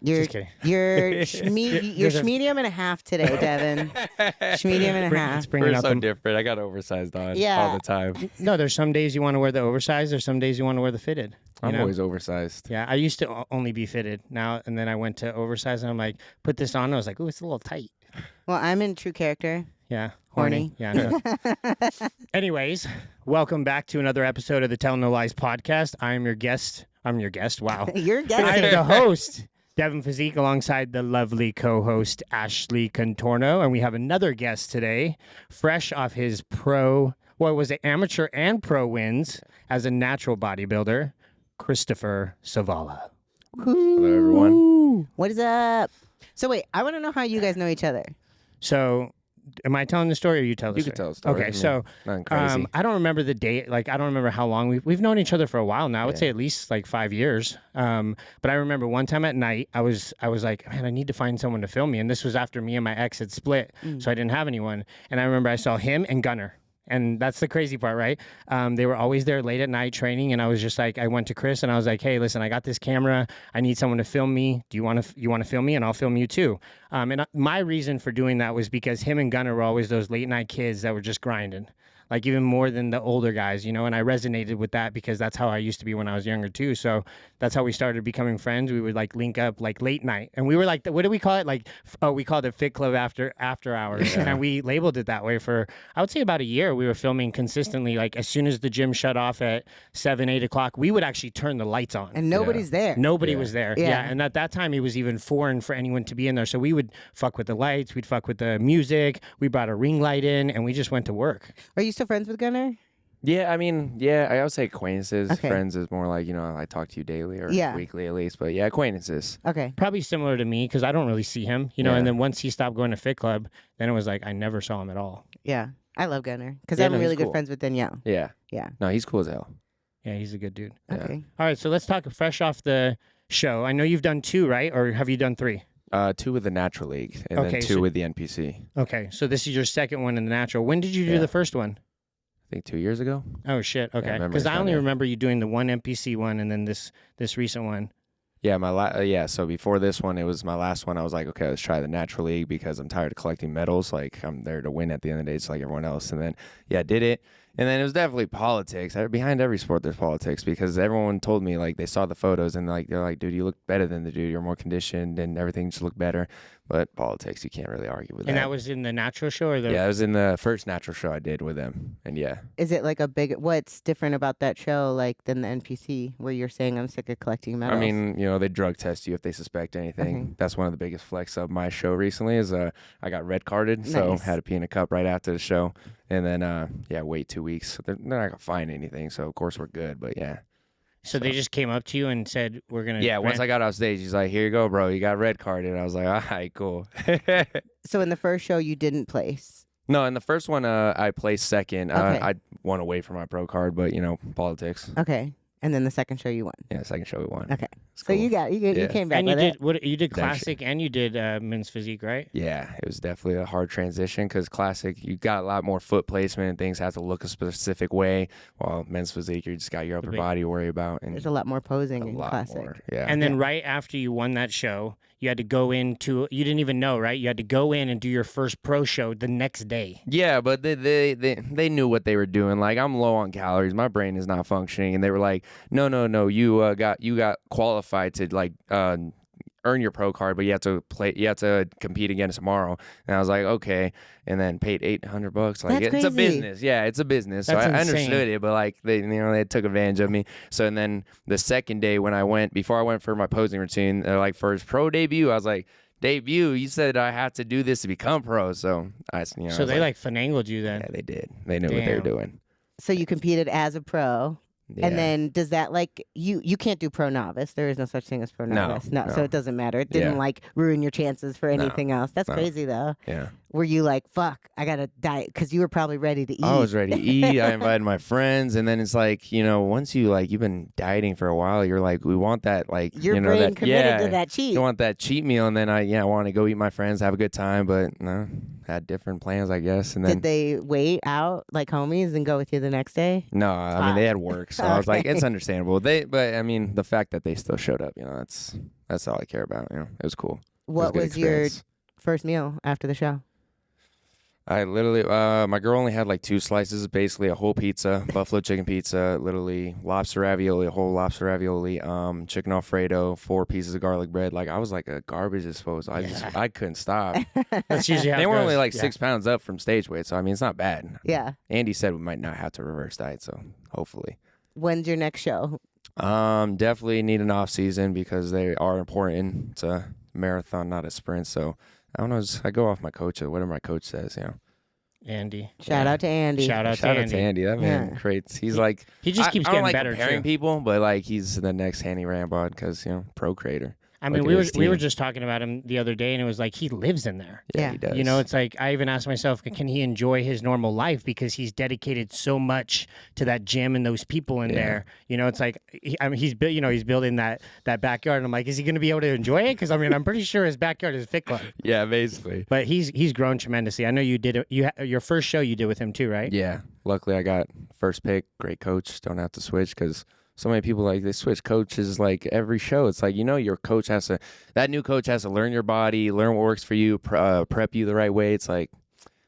You're Just kidding. you're schmedium and a half today, Devin. Schmedium and a half. It's bringing We're out so the... different. I got oversized on Yeah. all the time. No, there's some days you want to wear the oversized. There's some days you want to wear the fitted. I'm know? always oversized. Yeah, I used to only be fitted now, and then I went to oversized, and I'm like, put this on. And I was like, ooh, it's a little tight. Well, I'm in true character. Yeah, Horny. Yeah. I know. Anyways, welcome back to another episode of the Tell No Lies podcast. I'm your guest. Wow. You're I'm guessing. the host, Devin Physique, alongside the lovely co-host Ashley Contorno, and we have another guest today, fresh off his amateur and pro wins as a natural bodybuilder, Christopher Zavala. Hello, everyone. What is up? So wait, I want to know how you guys know each other. So, am I telling the story or you tell the You story? can tell a story. Okay, so Nothing crazy. I don't remember the date. Like, I don't remember how long we've known each other for a while now. I would say at least like 5 years. But I remember one time at night, I was like, man, I need to find someone to film me. And this was after me and my ex had split, so I didn't have anyone. And I remember I saw him and Gunner. And that's the crazy part, right? They were always there late at night training, and I was just like, I went to Chris and I was like, hey, listen, I got this camera. I need someone to film me. Do you want to film me? And I'll film you too. And my reason for doing that was because him and Gunnar were always those late night kids that were just grinding, like even more than the older guys, you know. And I resonated with that because that's how I used to be when I was younger too. So that's how we started becoming friends. We would like link up like late night, and we were like, what do we call it? Like, we called it Fit Club after hours, and we labeled it that way for I would say about a year. We were filming consistently. Like as soon as the gym shut off at 7-8 o'clock, we would actually turn the lights on, And nobody's there. Nobody was there. Yeah. And at that time, it was even foreign for anyone to be in there. So we would fuck with the lights. We'd fuck with the music. We brought a ring light in, and we just went to work. Are you still friends with Gunnar? I would say acquaintances. Okay. Friends is more like, I talk to you daily or Yeah. weekly at least. But yeah, acquaintances. Okay. Probably similar to me because I don't really see him, you know. Yeah. And then once he stopped going to Fit Club, then it was like I never saw him at all. Yeah. I love Gunnar because Yeah, I'm no, really he's good cool. friends with Danielle. Yeah. Yeah. No, he's cool as hell. Yeah, he's a good dude. Yeah. Okay. All right, so let's talk fresh off the show. I know you've done 2, right? Or have you done 3? 2 with the Natural League and Okay, then 2 so- with the NPC. Okay, so this is your second one in the natural. When did you do Yeah. the first one? I think 2 years ago. Oh shit. Okay, remember because I it's only done, yeah. remember you doing the one NPC one and then this recent one. Yeah, so before this one, it was my last one. I was like, okay, let's try the Natural League because I'm tired of collecting medals. Like, I'm there to win at the end of the day, just like everyone else. And then, I did it. And then it was definitely politics. Behind every sport, there's politics because everyone told me, like, they saw the photos and, like, they're like, dude, you look better than the dude. You're more conditioned and everything just looked better. But politics, you can't really argue with that. And that was in the natural show or the? Yeah, it was in the first natural show I did with them. And yeah. Is it like what's different about that show like than the NPC where you're saying I'm sick of collecting medals? I mean, they drug test you if they suspect anything. Okay. That's one of the biggest flex of my show recently is I got red carded, so Nice. had to pee in a cup right after the show. And then, wait 2 weeks. So they're not going to find anything, so of course we're good, but yeah. So they just came up to you and said, "We're gonna." Yeah, once I got off stage, he's like, here you go, bro. You got red carded. I was like, all right, cool. So in the first show you didn't place. No, in the first one, I placed second. Okay. I won away from my pro card, but, politics. Okay. And then the second show you won. Yeah, second show we won. Okay. It's So cool. you Yeah. came back And you with it. did you did Actually. classic and you did men's physique, right? Yeah, it was definitely a hard transition because classic, you got a lot more foot placement and things have to look a specific way. While men's physique, you just got your upper big- body to worry about. And There's a lot more posing a in lot classic. more. Yeah. And then Yeah. right after you won that show, you had to go into. You didn't even know, right? You had to go in and do your first pro show the next day. Yeah, but they knew what they were doing. Like, I'm low on calories. My brain is not functioning. And they were like, no, you got qualified to, like, earn your pro card, but you have to compete again tomorrow. And I was like, okay. And then paid $800. Like, That's it's a crazy. business. Yeah, it's a business. So That's I insane. understood it, but like they took advantage of me. So and then the second day before I went for my posing routine, like for his pro debut, I was like, debut, you said I have to do this to become pro. So So they like finagled you then. yeah, they did. They knew what they were Damn. doing. So you competed as a pro. Yeah. And then does that like you can't do pro novice? There is no such thing as pro No, novice. No, no. so it doesn't matter. It didn't Yeah. like ruin your chances for anything else. That's No. crazy though. yeah. Were you like, fuck, I gotta diet? Because you were probably ready to eat. I was ready to eat. I invited my friends, and then it's like, once you've been dieting for a while, you're like, we want that, like, Your brain that, committed to that cheat. You want that cheat meal, and then I want to go eat my friends, have a good time, but no, had different plans, I guess. And then did they wait out like homies and go with you the next day? No, I mean they had work, so I was like, it's understandable. But I mean, the fact that they still showed up, that's all I care about. It was cool. What was your first meal after the show? I literally, my girl only had like 2 slices, basically a whole pizza, buffalo chicken pizza, literally lobster ravioli, a whole lobster ravioli, chicken Alfredo, 4 pieces of garlic bread. Like I was like a garbage disposal. I couldn't stop. That's usually how they it were goes. only like 6 pounds up from stage weight, so I mean it's not bad. Yeah. Andy said we might not have to reverse diet, so hopefully. When's your next show? Definitely need an off season because they are important. It's a marathon, not a sprint. So I don't know. I go off my coach or whatever my coach says. Andy. Shout out to Andy. Shout out to Andy. That man creates. He's like he just keeps I getting don't like better comparing too. people, but like he's the next Hanny Rambod because pro creator. I mean, Like we were just talking about him the other day, and it was like he lives in there. Yeah. He does. It's like I even asked myself, can he enjoy his normal life because he's dedicated so much to that gym and those people in there. It's like he's building that backyard, and I'm like, is he going to be able to enjoy it? Because I mean, I'm pretty sure his backyard is Fit Club. Yeah, basically. But he's grown tremendously. I know you did your first show you did with him too, right? Yeah. Luckily, I got first pick. Great coach. Don't have to switch because so many people they switch coaches like every show. It's like, your coach that new coach has to learn your body, learn what works for you, prep you the right way. It's like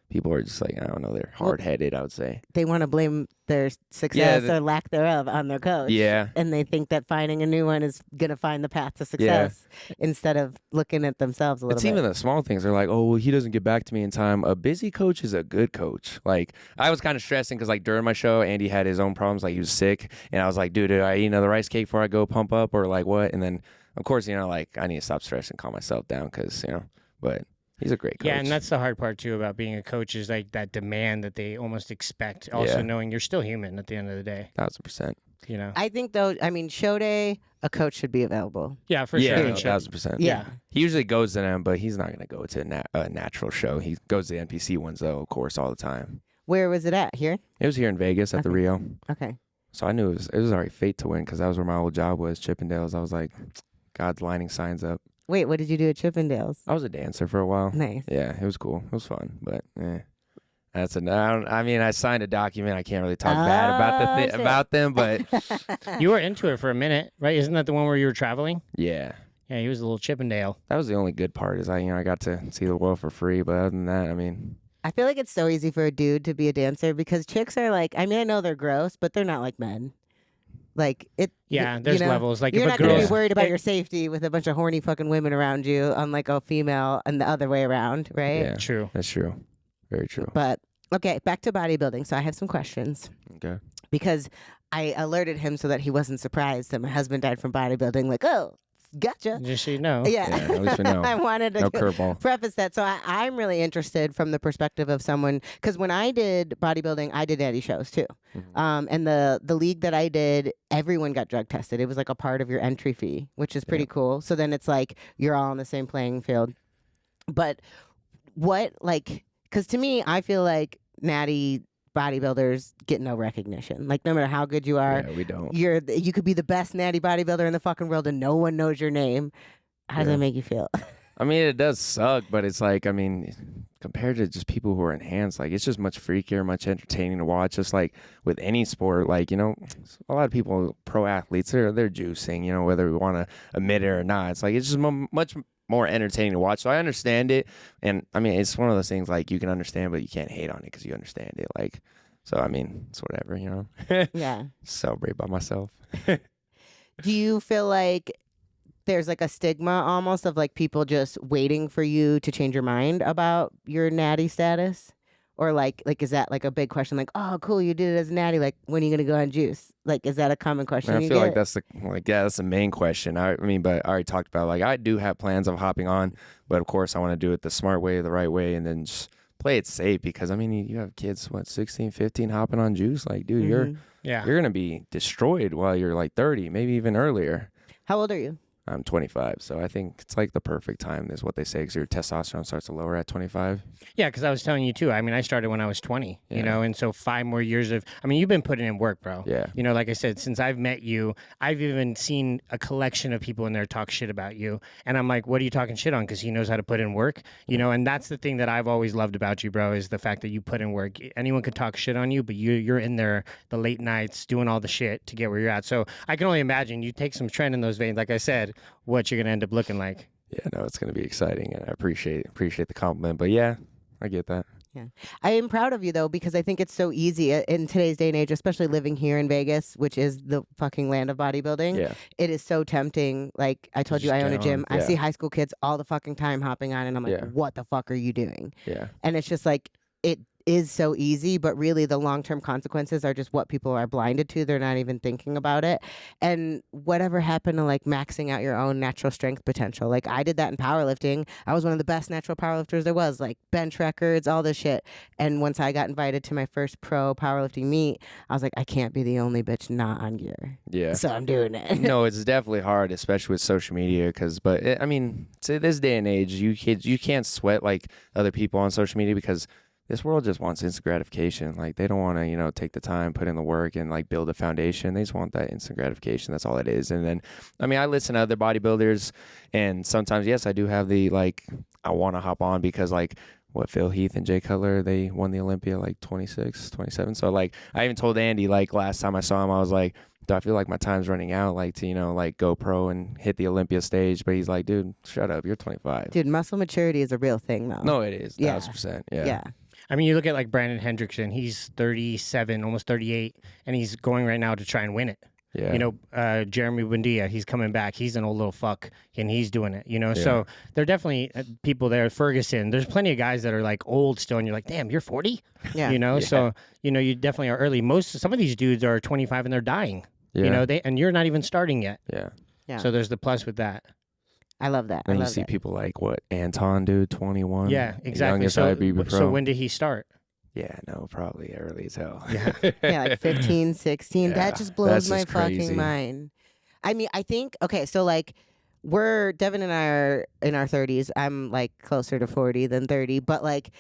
people are just like, I don't know, they're hard-headed, I would say. They want to blame their success or lack thereof on their coach. Yeah. And they think that finding a new one is going to find the path to success instead of looking at themselves a little bit. It's even the small things. They're like, oh, well, he doesn't get back to me in time. A busy coach is a good coach. Like, I was kind of stressing because, like, during my show, Andy had his own problems. Like, he was sick. And I was like, dude, do I eat another rice cake before I go pump up or, like, what? And then, of course, like, I need to stop stressing, calm myself down because, but he's a great coach. Yeah, and that's the hard part, too, about being a coach is, like, that demand that they almost expect. Also knowing you're still human at the end of the day. 1,000%. I think, though, show day, a coach should be available. Yeah, for sure. Yeah, 1,000%. Yeah. He usually goes to them, but he's not going to go to a natural show. He goes to the NPC ones, though, of course, all the time. Where was it at? Here? It was here in Vegas at the Rio. Okay. So I knew it was already fate to win because that was where my old job was, Chippendales. I was like, God's lining signs up. Wait, what did you do at Chippendales? I was a dancer for a while. Nice. Yeah, it was cool. It was fun, but that's I signed a document. I can't really talk bad about them, but You were into it for a minute, right? Isn't that the one where you were traveling? yeah, Yeah, he was a little Chippendale. that was the only good part. Is I got to see the world for free. But other than that, I feel like it's so easy for a dude to be a dancer because chicks are like, I know they're gross, but they're not like men. Like it. Yeah, there's levels. Like you're if not a girl, going to be worried about your safety with a bunch of horny fucking women around you, unlike a female and the other way around, right? yeah, True. That's true. Very true. But okay, back to bodybuilding. So I have some questions Okay. because I alerted him so that he wasn't surprised that my husband died from bodybuilding. Like, oh, gotcha. Just so you know. Yeah. At least we know. I wanted to No curveball. preface that. So I'm really interested from the perspective of someone, because when I did bodybuilding, I did natty shows too. Mm-hmm. And the league that I did, everyone got drug tested. It was like a part of your entry fee, which is pretty cool. So then it's like you're all on the same playing field. But because to me, I feel like natty bodybuilders get no recognition. Like no matter how good you are, Yeah, we don't. you could be the best natty bodybuilder in the fucking world and no one knows your name. How does that make you feel? It does suck, but it's like, compared to just people who are enhanced, like it's just much freakier, much entertaining to watch. Just like with any sport, like, a lot of people, pro athletes, they're juicing, whether we want to admit it or not. It's like, it's just much more entertaining to watch. So I understand it. And it's one of those things like you can understand, but you can't hate on it because you understand it. Like, so, it's whatever, Yeah. Celebrate by myself. Do you feel like there's like a stigma almost of like people just waiting for you to change your mind about your natty status? Or like is that like a big question? Like, oh, cool, you did it as a natty. Like, when are you gonna go on juice? Like, is that a common question? I you feel get? like that's the main question. But I already talked about like I do have plans of hopping on, but of course I want to do it the smart way, the right way, and then just play it safe because you have kids 16, 15 hopping on juice. Like, dude, you're gonna be destroyed while you're like 30, maybe even earlier. How old are you? I'm 25, so I think it's like the perfect time is what they say, because your testosterone starts to lower at 25. Yeah, because I was telling you too. I mean, I started when I was 20, you Yeah. know, and so 5 more years of, I mean, you've been putting in work, bro. Yeah. You know, like I said, since I've met you, I've even seen a collection of people in there talk shit about you. And I'm like, what are you talking shit on? Because he knows how to put in work, you know, and that's the thing that I've always loved about you, bro, is the fact that you put in work. Anyone could talk shit on you, but you're in there the late nights doing all the shit to get where you're at. So I can only imagine you take some trend in those veins, like I said, what you're going to end up looking like. Yeah, no, it's going to be exciting, and I appreciate the compliment. But yeah, I get that. Yeah. I am proud of you, though, because I think it's so easy in today's day and age, especially living here in Vegas, which is the fucking land of bodybuilding. Yeah. It is so tempting. Like I told you, Just I own a get gym. on. I Yeah. see high school kids all the fucking time hopping on, and I'm like, Yeah. what the fuck are you doing? Yeah. And it's just like, it is so easy, but really the long-term consequences are just what people are blinded to. They're not even thinking about it. And whatever happened to like maxing out your own natural strength potential? Like I did that in powerlifting. I was one of the best natural powerlifters there was, like bench records, all this shit. And once I got invited to my first pro powerlifting meet, I was like, I can't be the only bitch not on gear. Yeah. So I'm doing it. No, it's definitely hard, especially with social media. I mean, to this day and age, you can't sweat like other people on social media, because this world just wants instant gratification. Like they don't want to, take the time, put in the work, and like build a foundation. They just want that instant gratification. That's all it is. And then, I mean, I listen to other bodybuilders, and sometimes, yes, I do have the like, I want to hop on because like what Phil Heath and Jay Cutler, they won the Olympia like 26, 27. So like I even told Andy like last time I saw him, I was like, do I feel like my time's running out, like to, like go pro and hit the Olympia stage? But he's like, dude, shut up. You're 25. Dude, muscle maturity is a real thing, though. No, it is. Yeah. 1,000%. Yeah. Yeah. I mean, you look at like Brandon Hendrickson, he's 37, almost 38, and he's going right now to try and win it. Yeah. You know, Jeremy Buendia, he's coming back. He's an old little fuck, and he's doing it, you know? So there are definitely people there. Ferguson, there's plenty of guys that are like old still, and you're like, damn, you're 40? Yeah. You know? Yeah. So, you definitely are early. Some of these dudes are 25 and they're dying, Yeah. you know, and you're not even starting yet. Yeah. Yeah. So there's the plus with that. I love that. Then I you love see that. people like Anton, dude, 21. Yeah, the exactly. youngest So, IB pro. so when did he start? Yeah, no, probably early as hell. Yeah. Yeah, like 15, 16. Yeah, That just blows that's my just fucking crazy. mind. I mean, I think, okay, so like Devin and I are in our 30s. I'm like closer to 40 than 30. But like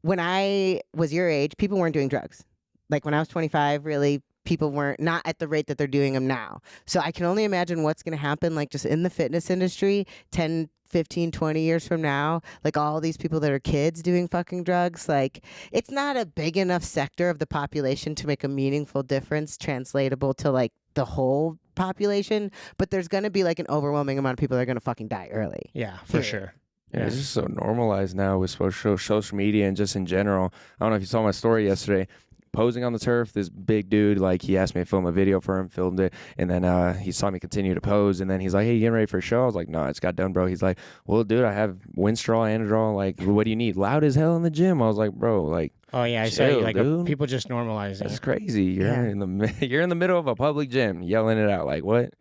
when I was your age, people weren't doing drugs. Like when I was 25, really, people weren't, not at the rate that they're doing them now. So I can only imagine what's going to happen like just in the fitness industry 10, 15, 20 years from now, like all these people that are kids doing fucking drugs, like it's not a big enough sector of the population to make a meaningful difference translatable to like the whole population, but there's going to be like an overwhelming amount of people that are going to fucking die early. Yeah, for Period. sure. Yeah, it's just so normalized now with social media and just in general. I don't know if you saw my story yesterday. Posing on the turf, this big dude, like he asked me to film a video for him, filmed it, and then he saw me continue to pose, and then he's like, hey, you getting ready for a show? I was like, no, I just got done, bro. He's like, well, dude, I have Winstraw, Anadrol, like, what do you need? Loud as hell in the gym. I was like, bro, like, Oh yeah, I saw you, chill, like dude. people just normalizing that's it. crazy. You're Yeah. you're in the middle of a public gym yelling it out, like, what?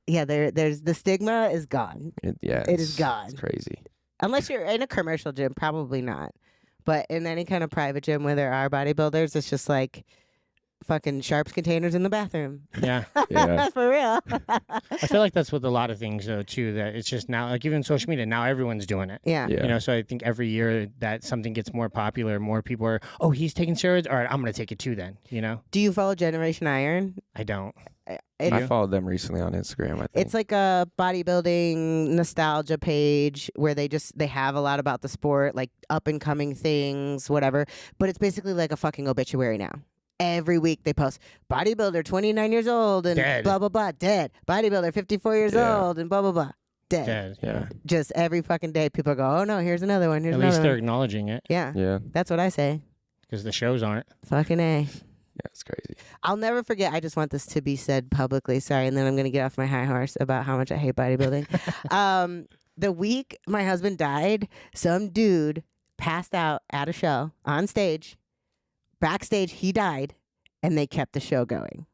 Yeah, there's the stigma is gone. It is gone. It's crazy. Unless you're in a commercial gym, probably not. But in any kind of private gym where there are bodybuilders, it's just like fucking Sharps containers in the bathroom. Yeah. Yeah. For real. I feel like that's with a lot of things though too, that it's just now, like even social media, now everyone's doing it. Yeah. Yeah. You know, so I think every year that something gets more popular, more people are, oh, he's taking steroids. All right, I'm going to take it too then, you know? Do you follow Generation Iron? I don't. It's, I followed them recently on Instagram, I think. it's like a bodybuilding nostalgia page where they have a lot about the sport, like up and coming things, whatever. But it's basically like a fucking obituary now. Every week they post bodybuilder 29 years old and Dead. blah blah blah, dead. Bodybuilder 54 years Yeah. old and blah blah blah, dead. Dead. Yeah. Just every fucking day people go, oh no, here's another one, here's At another least they're one. acknowledging it Yeah, Yeah. that's what I say. because the shows aren't. Fucking A. Yeah, it's crazy. I'll never forget. I just want this to be said publicly. Sorry, and then I'm going to get off my high horse about how much I hate bodybuilding. The week my husband died, some dude passed out at a show on stage. Backstage, he died, and they kept the show going.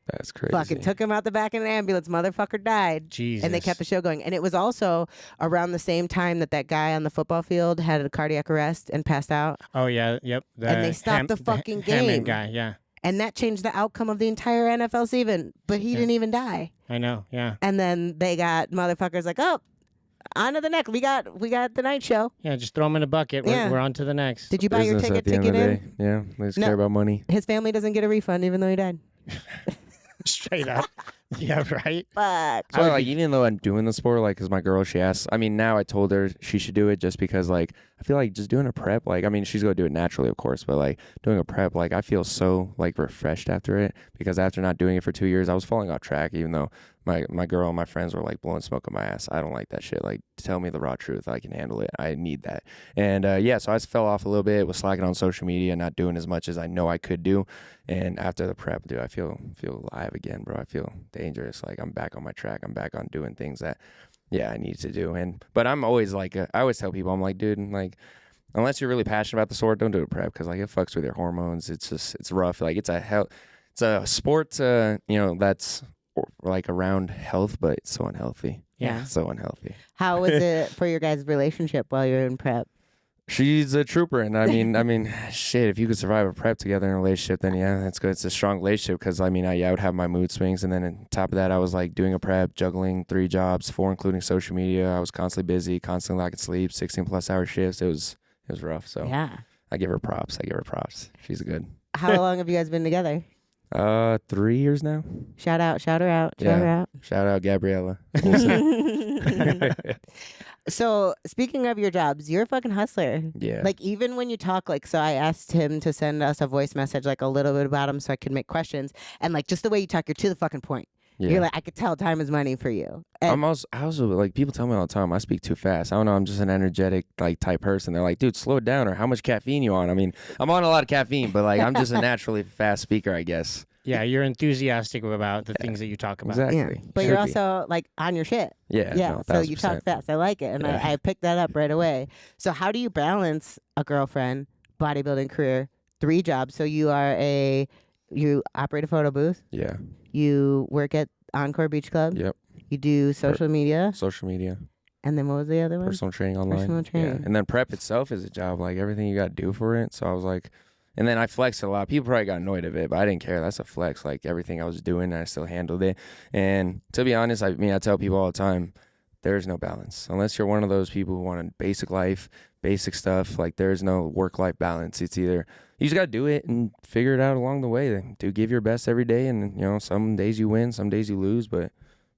That's crazy. Fucking took him out the back in an ambulance. Motherfucker died. Jesus. And they kept the show going. And it was also around the same time that guy on the football field had a cardiac arrest and passed out. Oh yeah, yep. And they stopped the fucking Hammond game. guy, yeah. And that changed the outcome of the entire NFL season. But he didn't even die. I know. Yeah. And then they got motherfuckers like, oh, on to the next. We got the night show. Yeah. Just throw them in a bucket. We're on to the next. Did you buy your Business at ticket the end of the in? day. Yeah, they just care about money. His family doesn't get a refund even though he died. Straight up. Yeah, right. Fuck. So like, even though I'm doing the sport, like, cause my girl, she asked. I mean, now I told her she should do it just because, like, I feel like just doing a prep. Like, I mean, she's gonna do it naturally, of course, but like doing a prep, like, I feel so like refreshed after it, because after not doing it for 2 years, I was falling off track. Even though my girl and my friends were like blowing smoke on my ass. I don't like that shit. Like, tell me the raw truth. I can handle it. I need that. And yeah, so I just fell off a little bit. Was slacking on social media, not doing as much as I know I could do. And after the prep, dude, I feel alive again, bro. I feel dangerous. Like, I'm back on my track. I'm back on doing things that, yeah, I need to do. But I'm always like, I always tell people, I'm like, dude, like, unless you're really passionate about the sport, don't do a prep, because like it fucks with your hormones. It's rough. Like, it's a sport, you know, that's like around health, but it's so unhealthy. Yeah. So unhealthy. How was it for your guys' relationship while you're in prep? She's a trooper, and I mean, shit. If you could survive a prep together in a relationship, then yeah, that's good. It's a strong relationship, because I mean, I would have my mood swings, and then on top of that, I was like doing a prep, juggling 3 jobs, 4 including social media. I was constantly busy, constantly lacking sleep, 16+ hour shifts. It was rough. So Yeah. I give her props. She's good. How long have you guys been together? 3 years now. Shout her out. Shout her out. Shout out Gabriella. So speaking of your jobs, you're a fucking hustler. Yeah. Like, even when you talk, like, so I asked him to send us a voice message, like a little bit about him so I could make questions. And like, just the way you talk, you're to the fucking point. Yeah. You're like, I could tell time is money for you. And I also like, people tell me all the time I speak too fast. I don't know. I'm just an energetic like type person. They're like, dude, slow it down, or how much caffeine you on? I mean, I'm on a lot of caffeine, but like, I'm just a naturally fast speaker, I guess. Yeah, you're enthusiastic about the things that you talk about. Exactly. yeah. But you're also like on your shit. Yeah. Yeah. No, So you 1000%. talk fast. I like it. And Yeah. I picked that up right away. So how do you balance a girlfriend, bodybuilding career, 3 jobs? So you operate a photo booth. Yeah. You work at Encore Beach Club. Yep. You do social media. Social media. And then what was the other one? Personal training online. Personal training. Yeah. And then prep itself is a job, like everything you got to do for it. So I was like, and then I flexed a lot. People probably got annoyed of it, but I didn't care. That's a flex. Like, everything I was doing, I still handled it. And to be honest, I tell people all the time, there's no balance. Unless you're one of those people who want a basic life, basic stuff, like, there's no work-life balance. It's either you just got to do it and figure it out along the way. Do give your best every day. And, you know, some days you win, some days you lose, but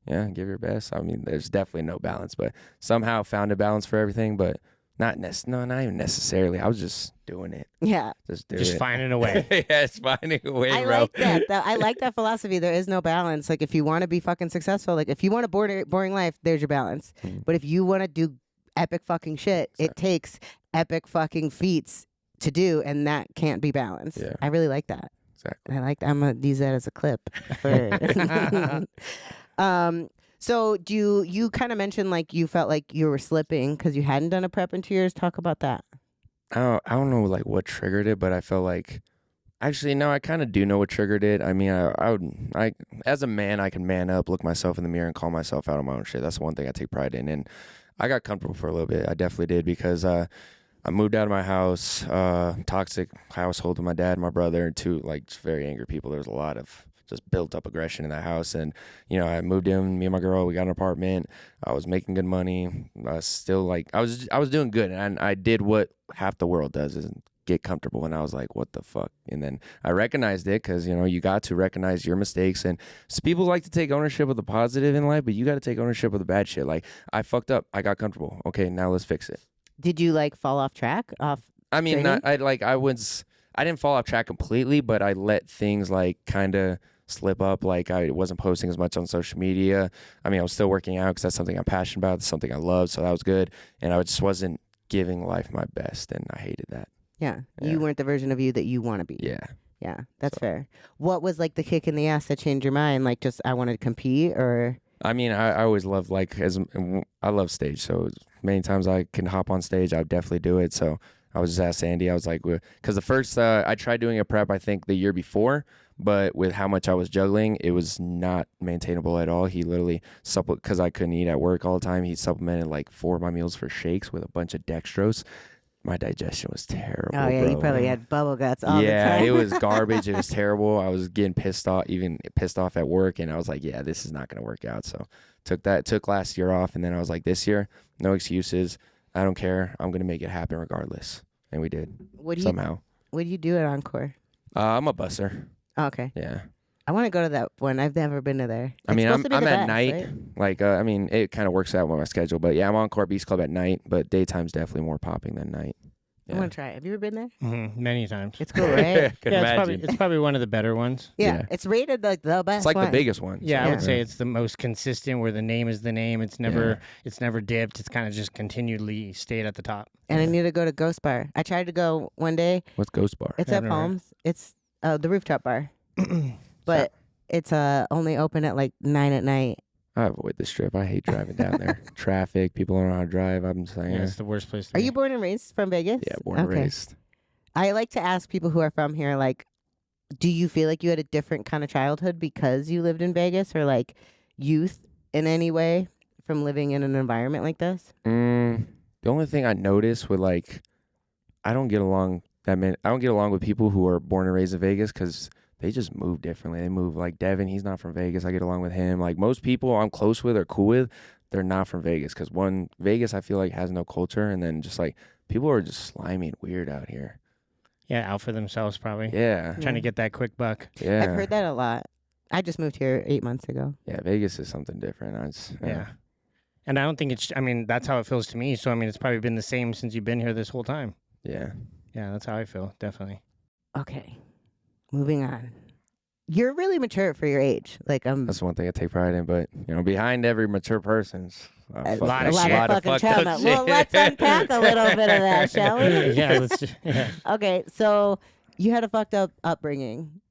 yeah, give your best. I mean, there's definitely no balance, but somehow found a balance for everything, but not even necessarily. I was just doing it. Yeah. Just finding a way. Yeah, it's finding a way, I bro. like that. I like that philosophy. There is no balance. Like, if you want to be fucking successful, like, if you want a boring life, there's your balance. But if you want to do epic fucking shit, it takes epic fucking feats to do, and that can't be balanced. Yeah. I really like that. Exactly. I like that. I'm going to use that as a clip. So you kind of mentioned like you felt like you were slipping because you hadn't done a prep in 2 years. Talk about that. I don't know like what triggered it, but I felt like, actually, no, I kind of do know what triggered it. I mean, I as a man, I can man up, look myself in the mirror, and call myself out on my own shit. That's the one thing I take pride in. And I got comfortable for a little bit. I definitely did, because I moved out of my house, toxic household with my dad and my brother, and 2 like very angry people. There was a lot of just built up aggression in that house. And, you know, I moved in, me and my girl, we got an apartment. I was making good money. Still like, I was doing good. And I did what half the world does, is get comfortable. And I was like, what the fuck? And then I recognized it, because, you know, you got to recognize your mistakes. And so people like to take ownership of the positive in life, but you got to take ownership of the bad shit. Like, I fucked up. I got comfortable. Okay, now let's fix it. Did you like fall off track? I mean, training? I didn't fall off track completely, but I let things like kind of slip up. Like, I wasn't posting as much on social media. I mean, I was still working out because that's something I'm passionate about. It's something I love. So that was good. And I just wasn't giving life my best. And I hated that. Yeah. Yeah. You weren't the version of you that you want to be. Yeah. Yeah. That's So- fair. What was like the kick in the ass that changed your mind? Like, just I wanted to compete, or? I mean, I always loved, like, I love stage. So many times I can hop on stage, I would definitely do it. So I was just asked Andy, I was like, because the first, I tried doing a prep, I think the year before, but with how much I was juggling, it was not maintainable at all. He literally, because I couldn't eat at work all the time, he supplemented like 4 of my meals for shakes with a bunch of dextrose. my digestion was terrible. Oh yeah, bro. you probably had bubble guts all the Yeah, time. it was garbage. It was terrible. I was getting pissed off at work, and I was like, yeah, this is not gonna work out. So took last year off, and then I was like, this year, no excuses. I don't care. I'm gonna make it happen regardless, and we did somehow. What do you do at Encore? I'm a busser. Oh, okay. Yeah. I want to go to that one. I've never been to there. I mean, It's supposed to be I'm the at best, night. right? Like, I mean, it kind of works out with my schedule. But yeah, I'm on Core Beast Club at night. But daytime's definitely more popping than night. I want to try it. Have you ever been there? Many times. It's cool, right? Could Yeah, imagine. it's probably one of the better ones. Yeah, it's rated like the best. It's like one. the biggest one. Yeah, I would Yeah. say it's the most consistent. Where the name is the name. It's never dipped. It's kind of just continually stayed at the top. And I need to go to Ghost Bar. I tried to go one day. What's Ghost Bar? It's Yeah, at I've never heard. Palms. It's the rooftop bar, but it's only open at like 9 at night. I avoid the strip. I hate driving down there. Traffic. People don't know how to drive. I'm saying. Yeah, it's the worst place to Are be. you born and raised from Vegas? Yeah, born and raised. I like to ask people who are from here, like, do you feel like you had a different kind of childhood because you lived in Vegas, or like youth in any way from living in an environment like this? The only thing I notice with I don't get along with people who are born and raised in Vegas because they just move differently. They move like Devin. He's not from Vegas. I get along with him. Like most people I'm close with or cool with, they're not from Vegas because Vegas I feel like has no culture, and then just like people are just slimy and weird out here. Yeah, out for themselves probably. Yeah. Trying to get that quick buck. Yeah. I've heard that a lot. I just moved here 8 months ago. Yeah, Vegas is something different. Yeah. And I don't think that's how it feels to me. So, I mean, it's probably been the same since you've been here this whole time. Yeah. Yeah, that's how I feel. Definitely. Okay, moving on. You're really mature for your age. Like That's one thing I take pride in, but behind every mature person's a lot of lot shit. of fucking fucked trauma. up Well, shit. let's unpack a little bit of that, shall we? Yeah, Okay, so you had a fucked up upbringing.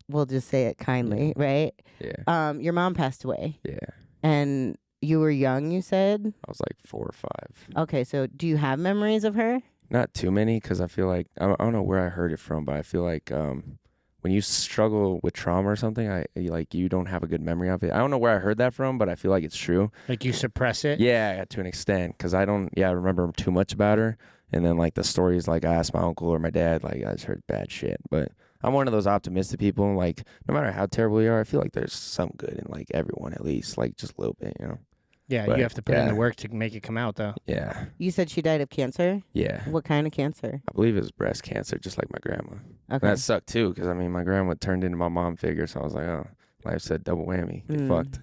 We'll just say it kindly, right? Yeah. Your mom passed away, Yeah. and you were young. You said. I was like 4 or 5. Okay, so do you have memories of her? Not too many, because I feel like I don't know where I heard it from, but I feel like when you struggle with trauma or something, you don't have a good memory of it. I don't know where I heard that from, but I feel like it's true. like you suppress it. Yeah, to an extent, because I remember too much about her, and then like the stories, like I asked my uncle or my dad, like I just heard bad shit. But I'm one of those optimistic people. Like no matter how terrible you are, I feel like there's some good in like everyone at least, like just a little bit, Yeah, But, you have to put in yeah. the work to make it come out, though. Yeah. You said she died of cancer. Yeah. What kind of cancer? I believe it was breast cancer, just like my grandma. Okay. That sucked too, because I mean, my grandma turned into my mom figure, so I was like, oh, life said double whammy. Get fucked.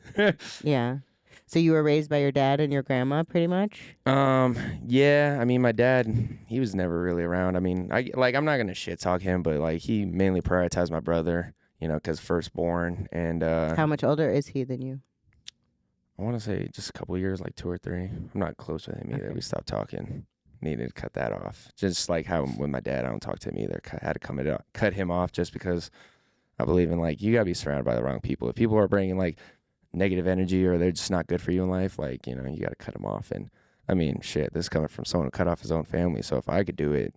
Yeah. So you were raised by your dad and your grandma, pretty much. Yeah. I mean, my dad, he was never really around. I mean, I'm not gonna shit talk him, but like he mainly prioritized my brother, because firstborn, and How much older is he than you? I want to say just a couple of years, like 2 or 3. I'm not close with him either. Okay. We stopped talking. Needed to cut that off. Just like how with my dad, I don't talk to him either. Had to cut him off just because I believe in like you gotta be surrounded by the wrong people. If people are bringing like negative energy or they're just not good for you in life, like you gotta cut them off. And I mean, shit, this is coming from someone who cut off his own family. So if I could do it,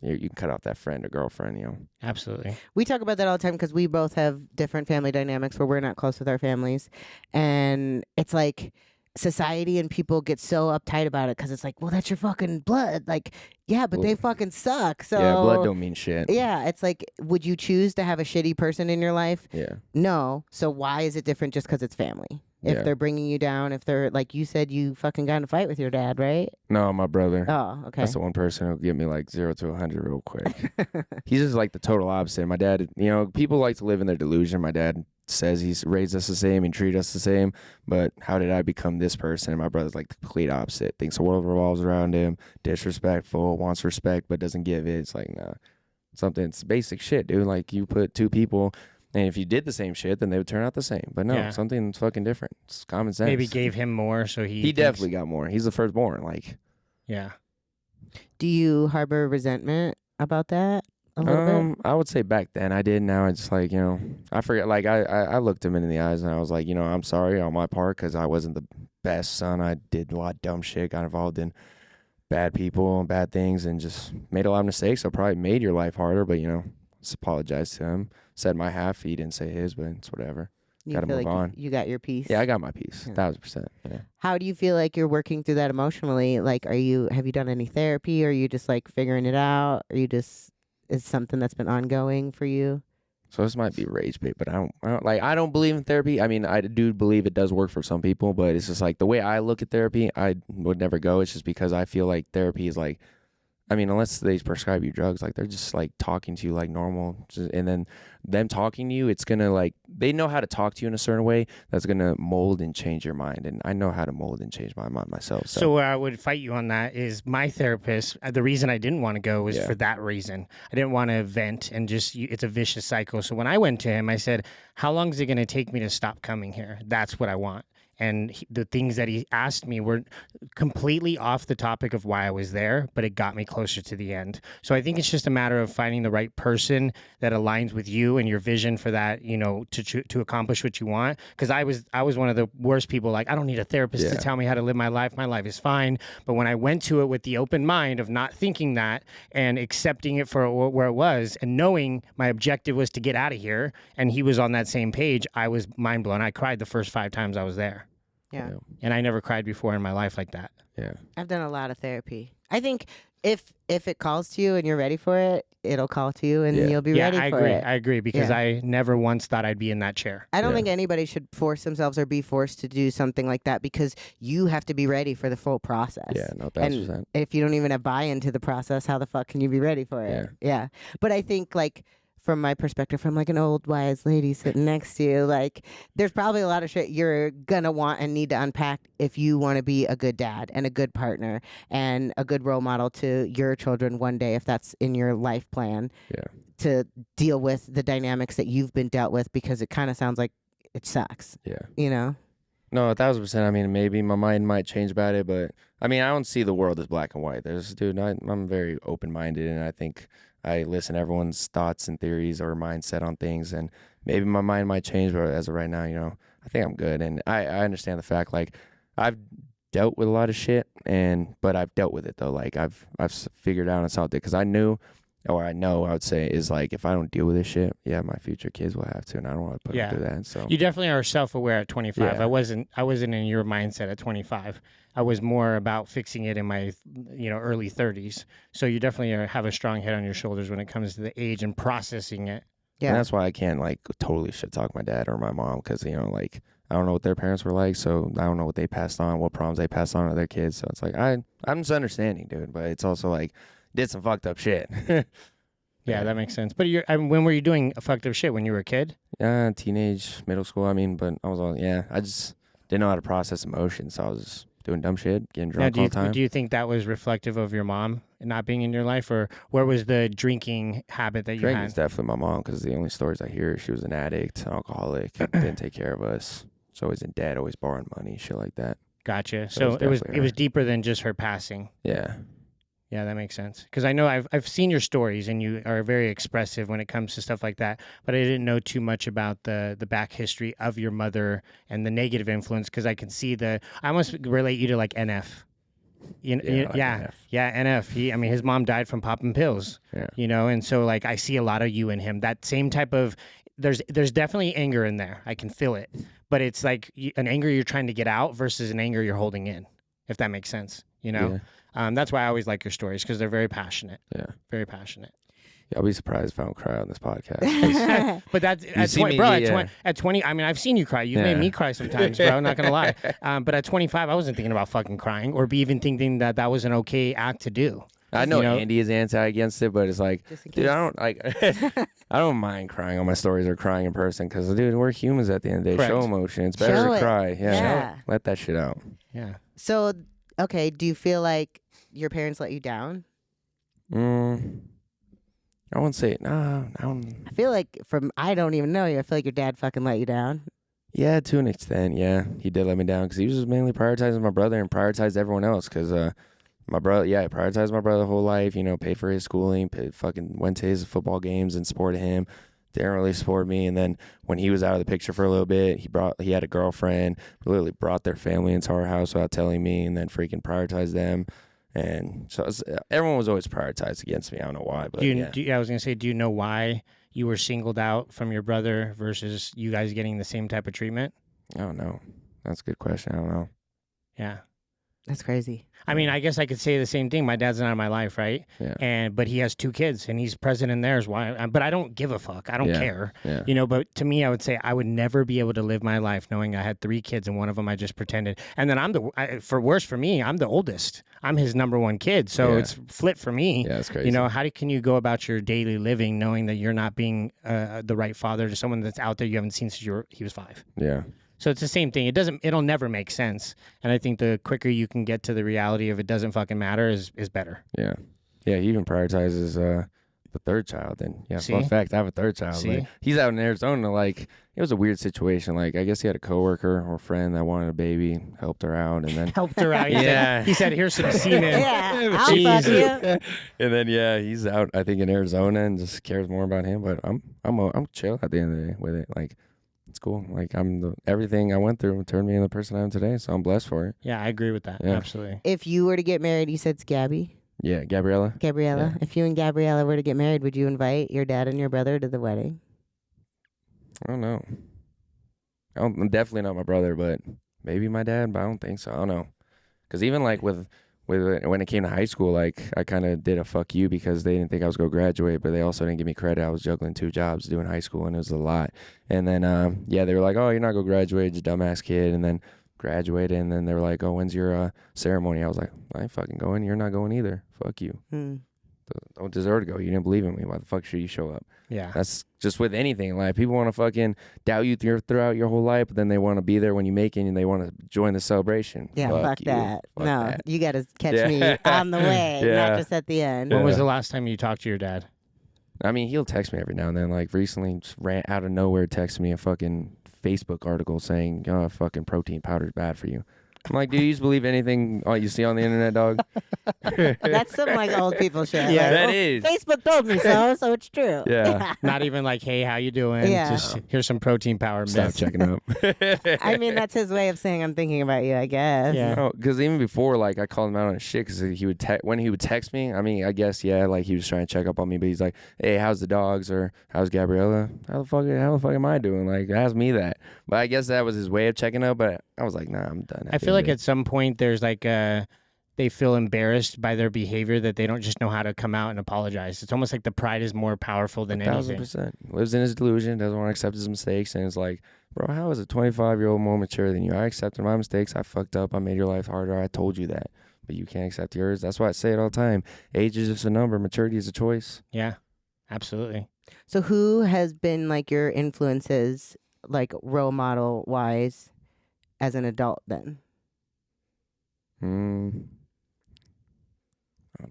you can cut off that friend or girlfriend. Absolutely. We talk about that all the time because we both have different family dynamics where we're not close with our families. And it's like society and people get so uptight about it because it's like, well, that's your fucking blood. Like, yeah, but they fucking suck. So yeah, blood don't mean shit. Yeah, it's like, would you choose to have a shitty person in your life? Yeah. No. So why is it different just because it's family? If Yeah. they're bringing you down, if they're, like you said, you fucking got in a fight with your dad, right? No, my brother. Oh, okay. That's the one person who'll get me like 0 to 100 real quick. He's just like the total opposite. My dad, people like to live in their delusion. My dad says he's raised us the same and treated us the same, but how did I become this person? And my brother's like the complete opposite. Thinks the world revolves around him, disrespectful, wants respect, but doesn't give it. It's like, nah, it's basic shit, dude. Like you put 2 people, and if you did the same shit, then they would turn out the same. But no, Yeah. something's fucking different. It's common sense. Maybe gave him more, so he thinks- definitely got more. He's the firstborn. Like, Yeah. Do you harbor resentment about that a little bit? I would say back then I did. Now it's like, I forget. Like I looked him in the eyes and I was like, I'm sorry on my part because I wasn't the best son. I did a lot of dumb shit, got involved in bad people and bad things, and just made a lot of mistakes. So probably made your life harder. But just apologize to him. Said my half. He didn't say his, but it's whatever. You Gotta feel move like on. you got your piece. Yeah, I got my piece. Yeah. 1,000%. Yeah. How do you feel like you're working through that emotionally? Like, have you done any therapy? Or are you just like figuring it out? Are you just, is something that's been ongoing for you? So this might be rage bait, but I don't believe in therapy. I mean, I do believe it does work for some people, but it's just like the way I look at therapy, I would never go. It's just because I feel like therapy is like, I mean, unless they prescribe you drugs, like they're just like talking to you like normal, and then them talking to you, it's gonna like they know how to talk to you in a certain way that's gonna mold and change your mind, and I know how to mold and change my mind myself. So where I would fight you on that is my therapist. The reason I didn't want to go was for that reason. I didn't want to vent and just it's a vicious cycle. So when I went to him, I said, "How long is it going to take me to stop coming here? That's what I want." And the things that he asked me were completely off the topic of why I was there, but it got me closer to the end. So I think it's just a matter of finding the right person that aligns with you and your vision for that, you know, to accomplish what you want. Because I was one of the worst people. Like, I don't need a therapist to tell me how to live my life. My life is fine. But when I went to it with the open mind of not thinking that and accepting it for where it was and knowing my objective was to get out of here, and he was on that same page, I was mind blown. I cried the first 5 times I was there. Yeah. And I never cried before in my life like that. Yeah. I've done a lot of therapy. I think if it calls to you and you're ready for it, it'll call to you and you'll be ready for it. I agree because I never once thought I'd be in that chair. I don't think anybody should force themselves or be forced to do something like that because you have to be ready for the full process. Yeah, no, and 1,000%. if you don't even have buy-in to the process, how the fuck can you be ready for it? Yeah. But I think like from my perspective, from like an old wise lady sitting next to you, like there's probably a lot of shit you're gonna want and need to unpack if you want to be a good dad and a good partner and a good role model to your children one day, if that's in your life plan. Yeah. To deal with the dynamics that you've been dealt with, because it kind of sounds like it sucks. Yeah. You know? No, 1,000%. I mean, maybe my mind might change about it, but I mean, I don't see the world as black and white. I'm very open-minded, and I think I listen to everyone's thoughts and theories or mindset on things, and maybe my mind might change, but as of right now, you know, I think I'm good, and I understand the fact, like, I've dealt with a lot of shit, but I've dealt with it, though. Like, I've figured out and solved it, because I know, I would say, is like, if I don't deal with this shit, my future kids will have to, and I don't want to put them through that. So you definitely are self-aware at 25. Yeah. I wasn't in your mindset at 25. I was more about fixing it in my, early 30s. So you definitely have a strong head on your shoulders when it comes to the age and processing it. Yeah. And that's why I can't like totally shit talk my dad or my mom, because like I don't know what their parents were like, so I don't know what they passed on, what problems they passed on to their kids. So it's like I'm just understanding, dude, but it's also like did some fucked up shit. Yeah, that makes sense. But when were you doing fucked up shit? When you were a kid? Yeah, teenage, middle school. I mean, but I was I just didn't know how to process emotions, so I was just doing dumb shit, getting drunk all the time. Do you think that was reflective of your mom not being in your life, or where was the drinking habit that you Drinking had? is definitely my mom, because the only stories I hear, she was an addict, an alcoholic, didn't take care of us. She's always in debt, always borrowing money, shit like that. Gotcha. So So it was deeper than just her passing. Yeah. Yeah, that makes sense. Because I know I've seen your stories, and you are very expressive when it comes to stuff like that. But I didn't know too much about the back history of your mother and the negative influence. Because I can see I almost relate you to like NF. NF. NF. His mom died from popping pills. Yeah. And so like I see a lot of you in him. That same type of there's definitely anger in there. I can feel it, but it's like an anger you're trying to get out versus an anger you're holding in. If that makes sense, Yeah. That's why I always like your stories, because they're very passionate. Yeah. Very passionate. Yeah, I'll be surprised if I don't cry on this podcast. But that's at see 20, me, bro. yeah. At 20, I've seen you cry. You've made me cry sometimes, bro. I'm not gonna lie. But at 25, I wasn't thinking about fucking crying, or even thinking that was an okay act to do. I know Andy is anti against it, but it's like, dude, I don't like. I don't mind crying on my stories or crying in person, because dude, we're humans at the end of the day. Correct. Show emotion. It's better Show to it. cry. Yeah. Let that shit out. Yeah. So, okay, do you feel like your parents let you down? I won't say it. No, I don't. I feel like I don't even know you. I feel like your dad fucking let you down. Yeah, to an extent, yeah. He did let me down, because he was just mainly prioritizing my brother and prioritized everyone else, because my brother, I prioritized my brother the whole life, paid for his schooling, fucking went to his football games and supported him. Didn't really support me. And then when he was out of the picture for a little bit, he had a girlfriend, literally brought their family into our house without telling me, and then freaking prioritized them. And so everyone was always prioritized against me. I don't know why, but I was gonna say, do you know why you were singled out from your brother versus you guys getting the same type of treatment? I don't know. That's a good question. I don't know. Yeah. That's crazy. I mean, I guess I could say the same thing. My dad's not in my life, right? Yeah. But he has 2 kids, and he's present in theirs. Why? But I don't give a fuck. I don't Yeah. care. Yeah. You know. But to me, I would say I would never be able to live my life knowing I had 3 kids, and one of them I just pretended. And then for me, I'm the oldest. I'm his number 1 kid, so Yeah. it's flip for me. Yeah, it's crazy. You know, can you go about your daily living knowing that you're not being the right father to someone that's out there you haven't seen since he was 5? Yeah. So it's the same thing. It'll never make sense. And I think the quicker you can get to the reality of it doesn't fucking matter is better. Yeah. Yeah, he even prioritizes the 3rd child. And yeah, See? fun fact, I have a 3rd child. See? Like, he's out in Arizona. Like, it was a weird situation. Like, I guess he had a coworker or friend that wanted a baby, helped her out, and then Helped her out. Yeah. He said, here's some semen. Yeah, I'll fuck you. and then yeah, he's out I think in Arizona and just cares more about him. But I'm chill at the end of the day with it. Like, it's cool. Like, everything I went through turned me into the person I am today. So I'm blessed for it. Yeah, I agree with that. Yeah. Absolutely. If you were to get married, you said it's Gabby? Yeah, Gabriella. Gabriella. Yeah. If you and Gabriella were to get married, would you invite your dad and your brother to the wedding? I don't know. I'm definitely not my brother, but maybe my dad. But I don't think so. I don't know. Because even like with when it came to high school, like I kind of did a fuck you because they didn't think I was going to graduate, but they also didn't give me credit. I was juggling 2 jobs doing high school, and it was a lot. And then yeah, they were like, "Oh, you're not going to graduate, you dumbass kid." And then graduated, and then they were like, "Oh, when's your ceremony?" I was like, "I ain't fucking going. You're not going either. Fuck you. Don't deserve to go. You didn't believe in me. Why the fuck should you show up?" Yeah. That's just with anything. Like, people want to fucking doubt you throughout your whole life, but then they want to be there when you make it, and they want to join the celebration. Yeah, fuck you. that. Fuck No, that. you got to catch Yeah. me on the way, Yeah. not just at the end. When was Yeah. the last time you talked to your dad? I mean, he'll text me every now and then. Like, recently, just ran out of nowhere, texted me a fucking Facebook article saying, "Oh, fucking protein powder's bad for you." I'm like, "Do you just believe anything you see on the internet, dog?" That's some like old people shit. Yeah, like, that "Well, is. Facebook told me so it's true. Yeah. Not even like, hey, how you doing? Yeah. Just here's some protein power. Stop myth. checking up. I mean, that's his way of saying I'm thinking about you, I guess. Yeah. No, because even before, like, I called him out on his shit because when he would text me, I mean, I guess, yeah, like, he was trying to check up on me, but he's like, "Hey, how's the dogs?" or "How's Gabriella?" How the fuck am I doing? Like, ask me that. But I guess that was his way of checking up, but I was like, nah, I'm done. I feel like at some point there's like they feel embarrassed by their behavior that they don't just know how to come out and apologize. It's almost like the pride is more powerful than anything. 1,000%. Lives in his delusion, doesn't want to accept his mistakes, and it's like, bro, how is a 25-year-old more mature than you? I accepted my mistakes. I fucked up. I made your life harder. I told you that. But you can't accept yours. That's why I say it all the time. Age is just a number. Maturity is a choice. Yeah, absolutely. So who has been like your influences, like role model wise, as an adult then? I don't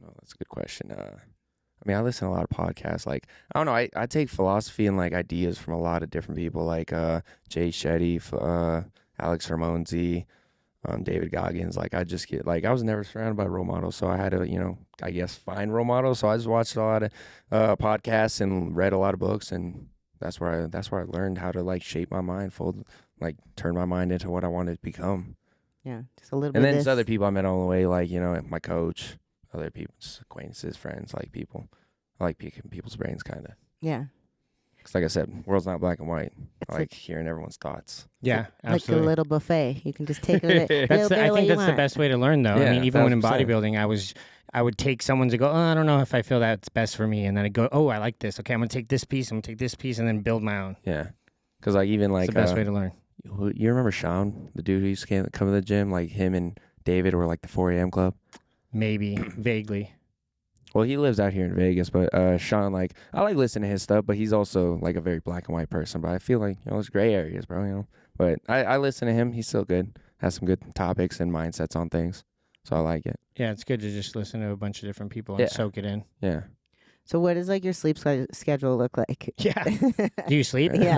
know. That's a good question. I mean, I listen to a lot of podcasts. Like, I don't know. I take philosophy and like ideas from a lot of different people, like Jay Shetty, Alex Hormozy, David Goggins. Like, I just get like, I was never surrounded by role models, so I had to, I guess, find role models. So I just watched a lot of podcasts and read a lot of books, and that's where I learned how to like shape my mind, turn my mind into what I wanted to become. Yeah, just a little bit. And then of there's this. other people I met along the way, like, my coach, other people, just acquaintances, friends, like people. I like picking people's brains, kind of. Yeah, Because like I said, world's not black and white. It's I like hearing everyone's thoughts. Yeah, like absolutely. a little buffet. You can just take a little bit I of what think you that's the want. best way to learn, though. I Yeah, mean, even when in 1,000%. bodybuilding, I would take someone's and go, "Oh, I don't know if I feel that's best for me," and then I go, "Oh, I like this. Okay, I'm gonna take this piece. I'm gonna take this piece, and then build my own." Yeah. Because like even like It's the best way to learn. you remember Sean, the dude who used to come to the gym, like him and David were like the 4 a.m. club. Maybe vaguely. Well, he lives out here in Vegas, but Sean, like, I like listening to his stuff, but he's also like a very black and white person. But I feel like, there's gray areas, bro, But I listen to him. He's still good. Has some good topics and mindsets on things. So I like it. Yeah, it's good to just listen to a bunch of different people and Yeah. soak it in. Yeah. So what does like your sleep schedule look like? Yeah. Do you sleep? Yeah.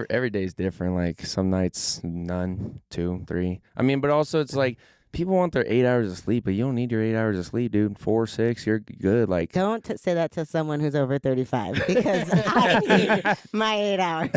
Every day's different. Like some nights, none, 2, 3. I mean, but also it's like people want their 8 hours of sleep, but you don't need your 8 hours of sleep, dude. 4, 6, you're good. Like, Don't say that to someone who's over 35 because I need my 8 hours.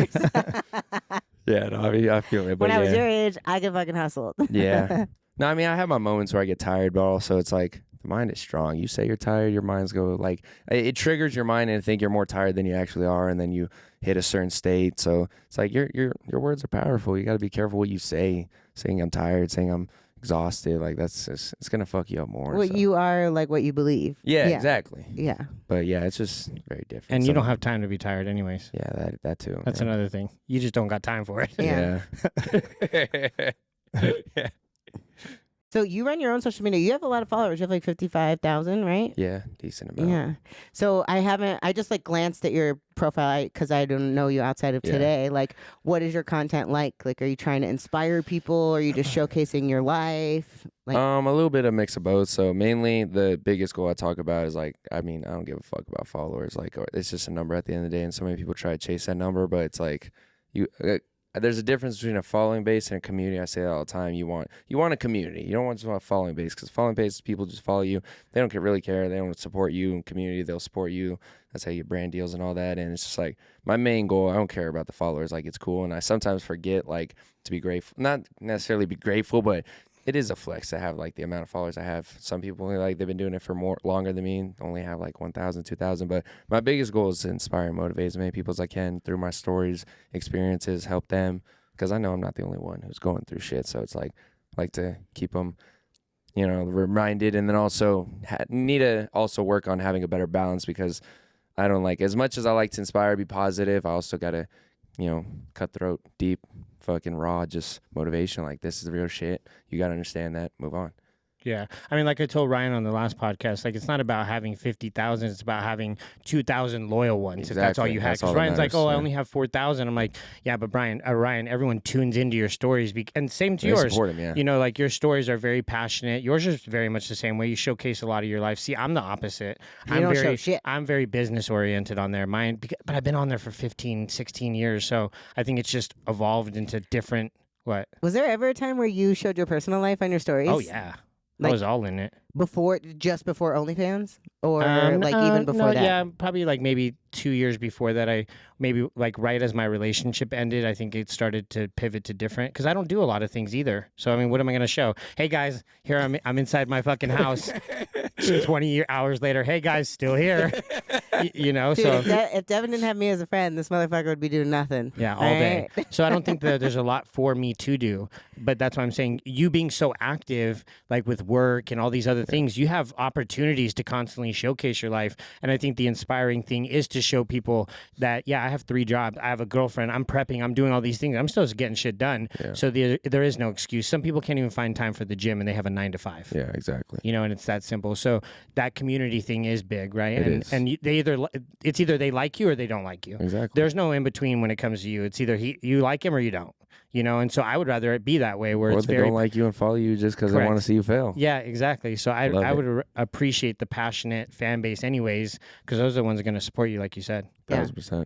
yeah, no, I mean, I feel it. But When I was yeah. your age, I could fucking hustle. Yeah. No, I mean, I have my moments where I get tired, but also it's like the mind is strong. You say you're tired, your mind's go like it triggers your mind and think you're more tired than you actually are, and then you hit a certain state. So it's like your words are powerful. You got to be careful what you say. Saying I'm tired, saying I'm exhausted, like that's just, it's gonna fuck you up more. Well, you are like what you believe. Yeah, exactly. Yeah. But yeah, it's just very different. And you don't have time to be tired anyways. Yeah, that too. That's another thing. You just don't got time for it. Yeah. Yeah. So you run your own social media. You have a lot of followers. You have like 55,000, right? Yeah, decent amount. Yeah. So I just like glanced at your profile because I don't know you outside of today. Like, what is your content like? Like, are you trying to inspire people? Or are you just showcasing your life? Like, A little bit of mix of both. So mainly the biggest goal I talk about is like, I mean, I don't give a fuck about followers. Like, it's just a number at the end of the day. And so many people try to chase that number, but it's like there's a difference between a following base and a community. I say that all the time. You want a community. You don't just want a following base, because following base, people just follow you. They don't really care. They don't support you. In community, they'll support you. That's how you get brand deals and all that. And it's just like my main goal. I don't care about the followers. Like, it's cool. And I sometimes forget like to be grateful. Not necessarily be grateful, but it is a flex to have like the amount of followers I have. Some people like they've been doing it for longer than me, only have like 1,000, 2,000. But my biggest goal is to inspire and motivate as many people as I can through my stories, experiences, help them, because I know I'm not the only one who's going through shit. So it's like to keep them, reminded, and then also need to also work on having a better balance, because I don't like, as much as I like to inspire, be positive, I also gotta, cutthroat, deep, fucking raw, just motivation. Like, this is the real shit. You got to understand that. Move on. Yeah. I mean, like I told Ryan on the last podcast, like, it's not about having 50,000. It's about having 2,000 loyal ones. Exactly. If that's all you have. Because Ryan's like, I only have 4,000. I'm like, yeah, but Ryan, everyone tunes into your stories. And same to yours. Support him, yeah. Like, your stories are very passionate. Yours is very much the same way. You showcase a lot of your life. See, I'm the opposite. I'm very business oriented on there. But I've been on there for 15, 16 years. So I think it's just evolved into different, what? Was there ever a time where you showed your personal life on your stories? Oh, yeah. I was all in it. Just before OnlyFans? Or even before that? Yeah, probably like maybe 2 years before that. Maybe like right as my relationship ended, I think it started to pivot to different, because I don't do a lot of things either. So, I mean, what am I going to show? Hey, guys, here I'm inside my fucking house 20 hours later. Hey, guys, still here. Dude, so. If Devin didn't have me as a friend, this motherfucker would be doing nothing. Yeah, all day. So I don't think that there's a lot for me to do. But that's why I'm saying, you being so active, like with work and all these other things, you have opportunities to constantly showcase your life. And I think the inspiring thing is to show people that, yeah, I have 3 jobs. I have a girlfriend. I'm prepping. I'm doing all these things. I'm still just getting shit done. Yeah. So there is no excuse. Some people can't even find time for the gym, and they have a 9 to 5. Yeah, exactly. And it's that simple. So that community thing is big, right? And it's either they like you or they don't like you. Exactly. There's no in between when it comes to you. It's either you like him or you don't. And so I would rather it be that way, where or it's they very don't like you and follow you just because they want to see you fail. Yeah, exactly. So I would appreciate the passionate fan base anyways, because those are the ones that are going to support you, like you said. 1,000%.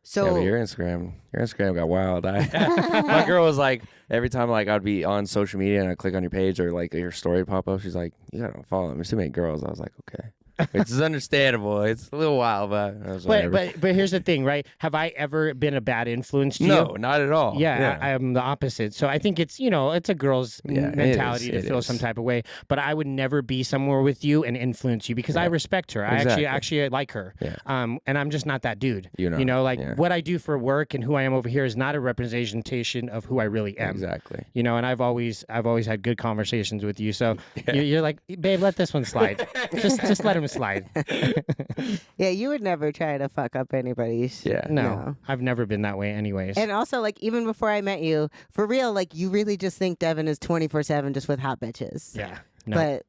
So yeah, but your Instagram got wild. My girl was like, every time like I'd be on social media and I click on your page or like your story pop up, she's like, you gotta follow them. There's too many girls. I was like, okay. Which is understandable. It's a little wild, but here's the thing, right? Have I ever been a bad influence to you? No, not at all. Yeah. I'm the opposite. So I think it's it's a girl's mentality to feel some type of way. But I would never be somewhere with you and influence you, because I respect her. Exactly. I actually like her. Yeah. And I'm just not that dude. Like what I do for work and who I am over here is not a representation of who I really am. Exactly. And I've always had good conversations with you. So you're like, babe, let this one slide. just let him slide. Yeah, you would never try to fuck up anybody's. Yeah. No, I've never been that way anyways. And also, like, even before I met you, for real, like, you really just think Devin is 24/7 just with hot bitches. Yeah. No. But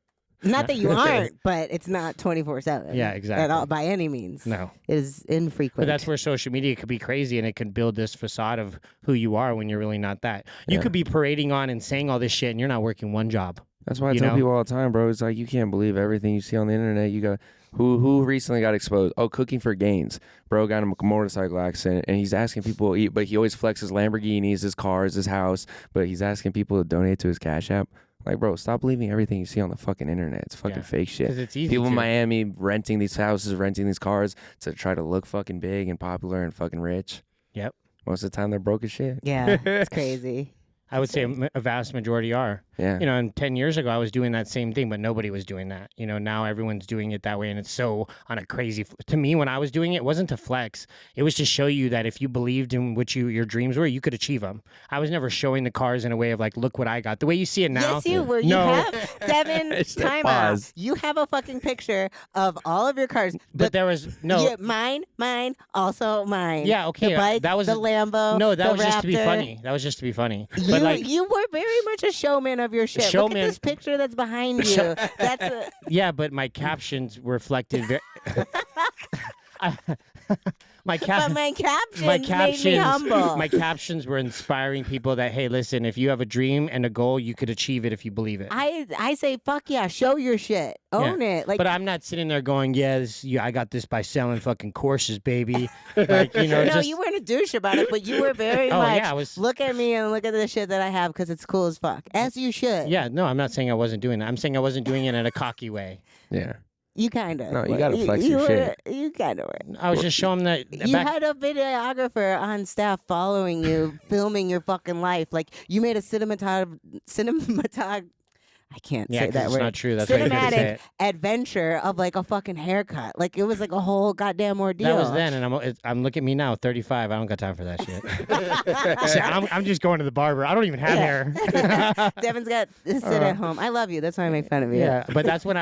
not that you aren't, but it's not 24/7. Yeah, exactly. At all, by any means. No. It is infrequent. But that's where social media could be crazy, and it can build this facade of who you are when you're really not that. You could be parading on and saying all this shit, and you're not working one job. That's why I tell people all the time, bro. It's like, you can't believe everything you see on the internet. You got who recently got exposed? Oh, cooking for gains. Bro got in a motorcycle accident, and he's asking people, but he always flexes Lamborghinis, his cars, his house, but he's asking people to donate to his Cash App. Like, bro, stop believing everything you see on the fucking internet. It's fucking fake shit. 'Cause it's easy people in Miami renting these houses, renting these cars to try to look fucking big and popular and fucking rich. Yep. Most of the time, they're broke as shit. Yeah, it's crazy. I would say a vast majority are. Yeah. You know, and 10 years ago, I was doing that same thing, but nobody was doing that. You know, now everyone's doing it that way. And it's so on a crazy, to me, when I was doing it, it wasn't to flex. It was to show you that if you believed in what your dreams were, you could achieve them. I was never showing the cars in a way of like, look what I got. The way you see it now. Yes, you were. You No. have, Devin, time out. Pause. You have a fucking picture of all of your cars. But there was no. Yeah, mine, also mine. Yeah, okay. The bike, that was the Lambo. No, that the was just to be Raptor. funny. That was just to be funny. You, But like, you were very much a showman of your shit. Look Showman. at this picture that's behind you. That's a, yeah, but my captions reflected very. My but my captions made me humble. my captions were inspiring people that, hey, listen, if you have a dream and a goal, you could achieve it if you believe it. I say, fuck yeah, show your shit. Own it. Like, But I'm not sitting there going, I got this by selling fucking courses, baby. Like, you know, no, just, you weren't a douche about it, but you were very Oh, much, yeah, I was- look at me and look at the shit that I have because it's cool as fuck. As you should. yeah, no, I'm not saying I wasn't doing that. I'm saying I wasn't doing it in a cocky way. Yeah. You kind of. No, you gotta flex your shit. You kind of were. I was just showing that. You had a videographer on staff following you, filming your fucking life. Like, you made a cinematog. I can't Yeah, say 'cause that it's word. not true. That's why you couldn't say Cinematic it. adventure of like a fucking haircut. Like, it was like a whole goddamn ordeal. That was then, and I'm look at me now, 35. I don't got time for that shit. See, I'm just going to the barber. I don't even have hair. Devin's got to sit at home. I love you. That's why I make fun of you. Yeah, but that's when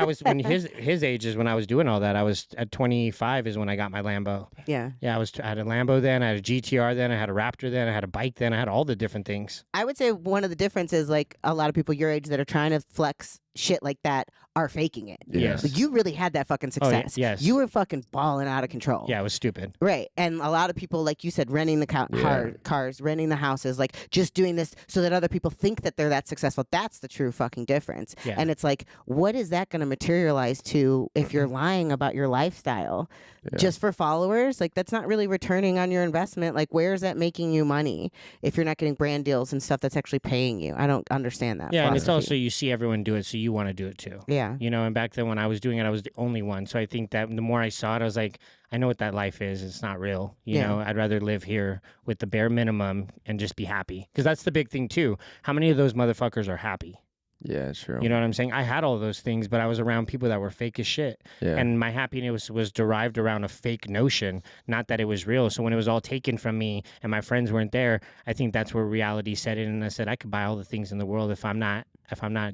his age is when I was doing all that. I was at 25 is when I got my Lambo. Yeah. Yeah, I had a Lambo then, I had a GTR then, I had a Raptor then, I had a bike then, I had all the different things. I would say one of the differences, like a lot of people your age that are trying to flex shit like that are faking it. Yes. Like, you really had that fucking success. yes. You were fucking balling out of control. Yeah, it was stupid. Right. And a lot of people, like you said, renting the cars, renting the houses, like just doing this so that other people think that they're that successful. That's the true fucking difference. Yeah. And it's like, what is that going to materialize to if you're lying about your lifestyle just for followers? Like, that's not really returning on your investment. Like, where is that making you money if you're not getting brand deals and stuff that's actually paying you? I don't understand that. Yeah, and it's philosophy. also you see everyone do it, so you want to do it too. Yeah. You know, and back then when I was doing it, I was the only one. So I think that the more I saw it, I was like, I know what that life is. It's not real. You know, I'd rather live here with the bare minimum and just be happy. Because that's the big thing too. How many of those motherfuckers are happy? Yeah, true. You know what I'm saying? I had all those things, but I was around people that were fake as shit. Yeah. And my happiness was derived around a fake notion, not that it was real. So when it was all taken from me and my friends weren't there, I think that's where reality set in. And I said, I could buy all the things in the world. If I'm not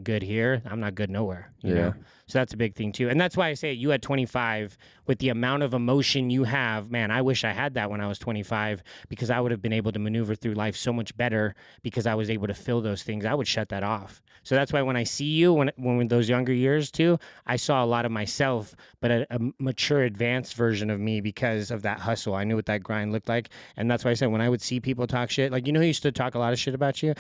good here, I'm not good nowhere. You know? So that's a big thing too. And that's why I say you at 25, with the amount of emotion you have, man, I wish I had that when I was 25, because I would have been able to maneuver through life so much better because I was able to feel those things. I would shut that off. So that's why when I see you, when those younger years too, I saw a lot of myself, but a mature, advanced version of me because of that hustle. I knew what that grind looked like. And that's why I said when I would see people talk shit, like, you know who used to talk a lot of shit about you?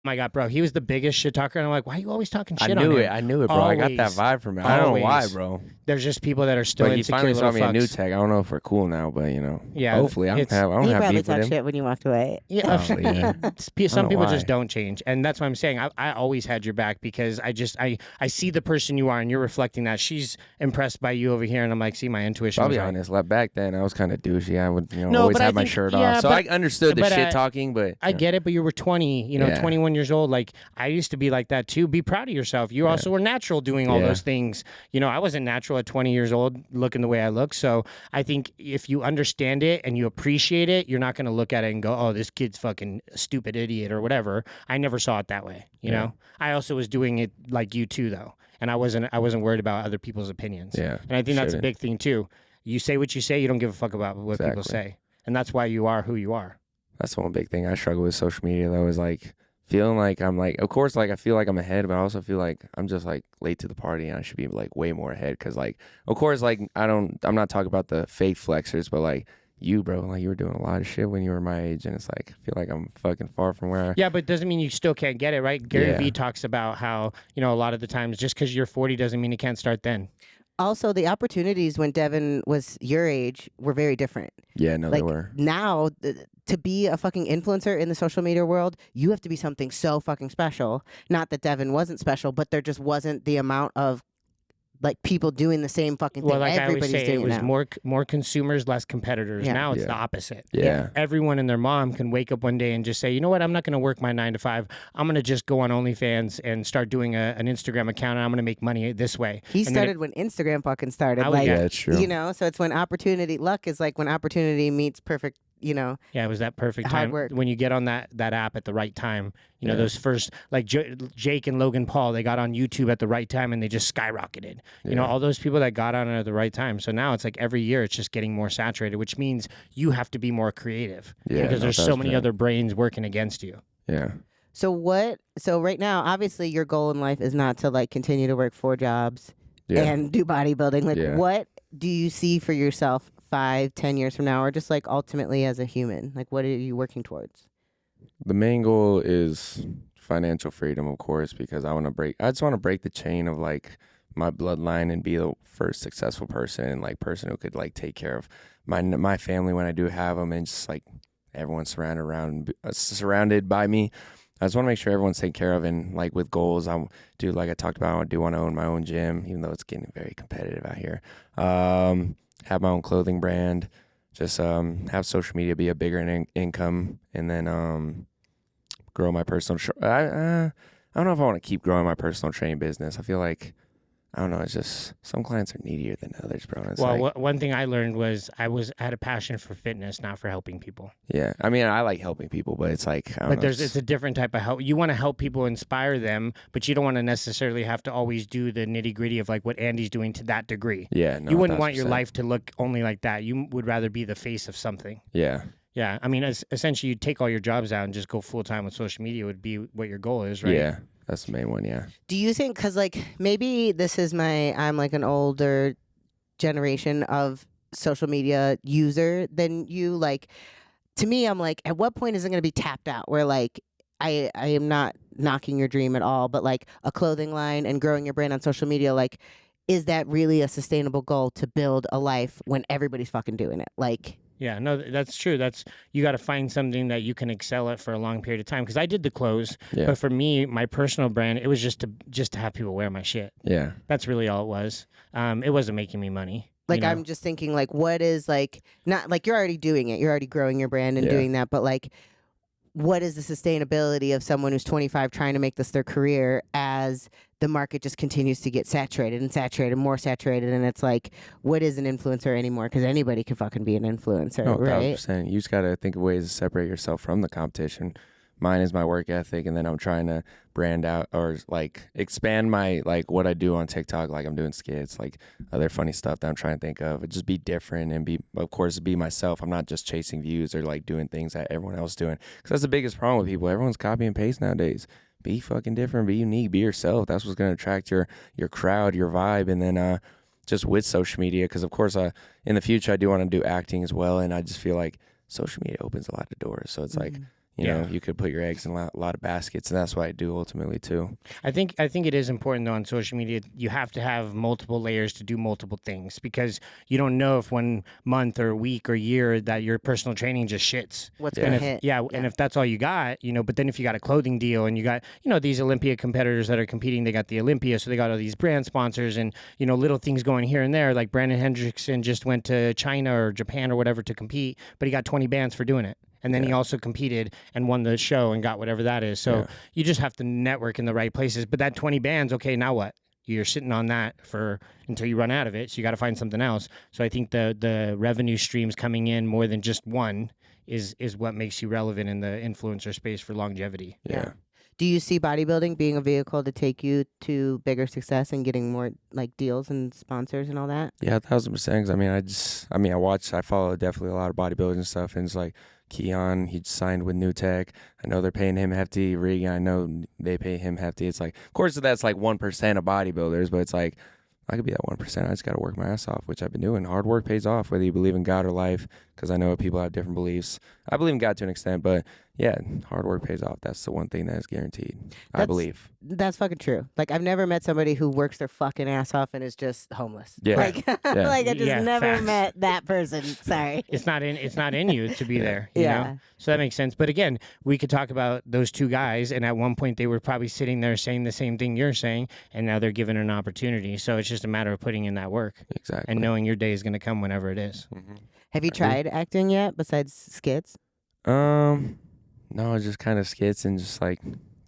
My God, bro, he was the biggest shit talker. And I'm like, why are you always talking shit on him? I knew it, bro. I got that Always. vibe from it. I don't know why, Always. bro. There's just people that are still But he insecure finally saw little me a new fucks. tag. I don't know if we're cool now, but you know. Yeah, Hopefully, I don't it's- have He beef probably with talked him. shit when you walked away. Yeah, Probably, yeah. Some know people why. just don't change, and that's what I'm saying. I always had your back because I see the person you are, and you're reflecting that. She's impressed by you over here, and I'm like, see, my intuition. I'll was be right. honest. Like back then, I was kind of douchey. I would, No, always but I have my think- shirt yeah, off. So but- I understood the but shit talking, but I get it, but you were 20, 21 years old. Like, I used to be like that too. Be proud of yourself. You also were natural doing all those things. I wasn't natural at 20 years old looking the way I look. So I think if you understand it and you appreciate it, you're not going to look at it and go, oh, this kid's fucking a stupid idiot or whatever. I never saw it that way. You know, I also was doing it like you too, though. And I wasn't worried about other people's opinions. Yeah, And I think that's a shouldn't. big thing too. You say what you say, you don't give a fuck about what people Exactly. say. And that's why you are who you are. That's one big thing I struggle with social media. Though is like feeling like I'm like, of course, like I feel like I'm ahead, but I also feel like I'm just like late to the party, and I should be like way more ahead. Cause like, of course, like I'm not talking about the fake flexers, but like you, bro, like you were doing a lot of shit when you were my age, and it's like I feel like I'm fucking far from where. Yeah, but it doesn't mean you still can't get it, right? Gary Yeah. Vee talks about how, a lot of the times just because you're 40 doesn't mean it can't start then. Also, the opportunities when Devin was your age were very different. Yeah, no, Like, they were. now, to be a fucking influencer in the social media world, you have to be something so fucking special. Not that Devin wasn't special, but there just wasn't the amount of like people doing the same fucking thing. Well, like Everybody's I always say, doing it was now. more consumers, less competitors. Yeah. Now it's Yeah. the opposite. Yeah. Everyone and their mom can wake up one day and just say, you know what, I'm not going to work my 9 to 5. I'm going to just go on OnlyFans and start doing an Instagram account, and I'm going to make money this way. He And then started when Instagram fucking started. was- Like, Yeah, it's true. you know, so it's when luck is like when opportunity meets perfect, you know. Yeah, it was that perfect Hard time work. when you get on that app at the right time. You know, Yeah. those first, like Jake and Logan Paul, they got on YouTube at the right time and they just skyrocketed. You know, Yeah. all those people that got on it at the right time. So now it's like every year it's just getting more saturated, which means you have to be more creative. Yeah, Because no, there's so that's many right. other brains working against you. Yeah. So right now, obviously your goal in life is not to like continue to work 4 jobs Yeah. and do bodybuilding. Like Yeah. what do you see for yourself 5-10 years from now, or just like ultimately as a human? Like what are you working towards? The main goal is financial freedom, of course, because I just want to break the chain of like my bloodline and be the first successful person and like person who could like take care of my family when I do have them, and just like everyone's surrounded by me. I just want to make sure everyone's taken care of, and like with goals, like I talked about, I do want to own my own gym, even though it's getting very competitive out here. Have my own clothing brand, just have social media be a bigger income, and then grow my personal. I don't know if I want to keep growing my personal training business. I feel like, I don't know. It's just some clients are needier than others, bro. It's Well, like, one thing I learned was I had a passion for fitness, not for helping people. yeah. I mean, I like helping people, but it's like, I don't But know, it's a different type of help. You want to help people, inspire them, but you don't want to necessarily have to always do the nitty gritty of like what Andy's doing to that degree. yeah. No, You wouldn't want your 1000%. life to look only like that. You would rather be the face of something. Yeah. Yeah, I mean, essentially, you take all your jobs out and just go full time with social media would be what your goal is, right? Yeah. That's the main one. Yeah. Do you think, because like maybe this is I'm like an older generation of social media user than you, like to me, I'm like, at what point is it going to be tapped out where like I am not knocking your dream at all, but like a clothing line and growing your brand on social media, like is that really a sustainable goal to build a life when everybody's fucking doing it? Like, Yeah, no, that's true. You got to find something that you can excel at for a long period of time. Because I did the clothes, Yeah. but for me, my personal brand, it was just to have people wear my shit. Yeah. That's really all it was. It wasn't making me money. like you know? I'm just thinking like, what is like, not like you're already doing it, you're already growing your brand and Yeah. doing that, but like, what is the sustainability of someone who's 25 trying to make this their career as the market just continues to get saturated and saturated, more saturated, and it's like, what is an influencer anymore? Because anybody can fucking be an influencer, No, right? 1000%. You just got to think of ways to separate yourself from the competition. Mine is my work ethic, and then I'm trying to brand out or like expand my like what I do on TikTok. Like I'm doing skits, like other funny stuff that I'm trying to think of. Just be different and be myself. I'm not just chasing views or like doing things that everyone else is doing. Because that's the biggest problem with people. Everyone's copy and paste nowadays. Be fucking different. Be unique. Be yourself. That's what's gonna attract your crowd, your vibe, and then just with social media. Because of course, in the future I do want to do acting as well, and I just feel like social media opens a lot of doors. So it's like, you know, you could put your eggs in a lot of baskets, and that's what I do ultimately too. I think it is important though on social media. You have to have multiple layers to do multiple things because you don't know if 1 month or week or year that your personal training just shits. What's Yeah. gonna And hit? and if that's all you got, you know, but then if you got a clothing deal and you got, you know, these Olympia competitors that are competing, they got the Olympia, so they got all these brand sponsors and, you know, little things going here and there. Like Brandon Hendrickson just went to China or Japan or whatever to compete, but he got 20 bands for doing it. And then he also competed and won the show and got whatever that is. So you just have to network in the right places. But that 20 bands, okay, now what? You're sitting on that until you run out of it. So you got to find something else. So I think the revenue streams coming in more than just one is what makes you relevant in the influencer space for longevity. Yeah. Do you see bodybuilding being a vehicle to take you to bigger success and getting more like deals and sponsors and all that? Yeah, 1000%. 'Cause I follow definitely a lot of bodybuilding and stuff, and it's like Keon, he signed with New Tech. I know they're paying him hefty. Regan, I know they pay him hefty. It's like, of course, that's like 1% of bodybuilders, but it's like, I could be that 1%. I just got to work my ass off, which I've been doing. Hard work pays off, whether you believe in God or life, because I know people have different beliefs. I believe in God to an extent, but yeah, hard work pays off. That's the one thing that is guaranteed, I believe. That's fucking true. Like, I've never met somebody who works their fucking ass off and is just homeless. Yeah. Like, Yeah. like I just Yeah, never facts. met that person. Sorry. It's not in you to be there, you Yeah. know? So that makes sense. But again, we could talk about those two guys, and at one point they were probably sitting there saying the same thing you're saying, and now they're given an opportunity. So it's just a matter of putting in that work Exactly. and knowing your day is going to come whenever it is. Mm-hmm. Have you tried acting yet besides skits? No, just kind of skits and just like,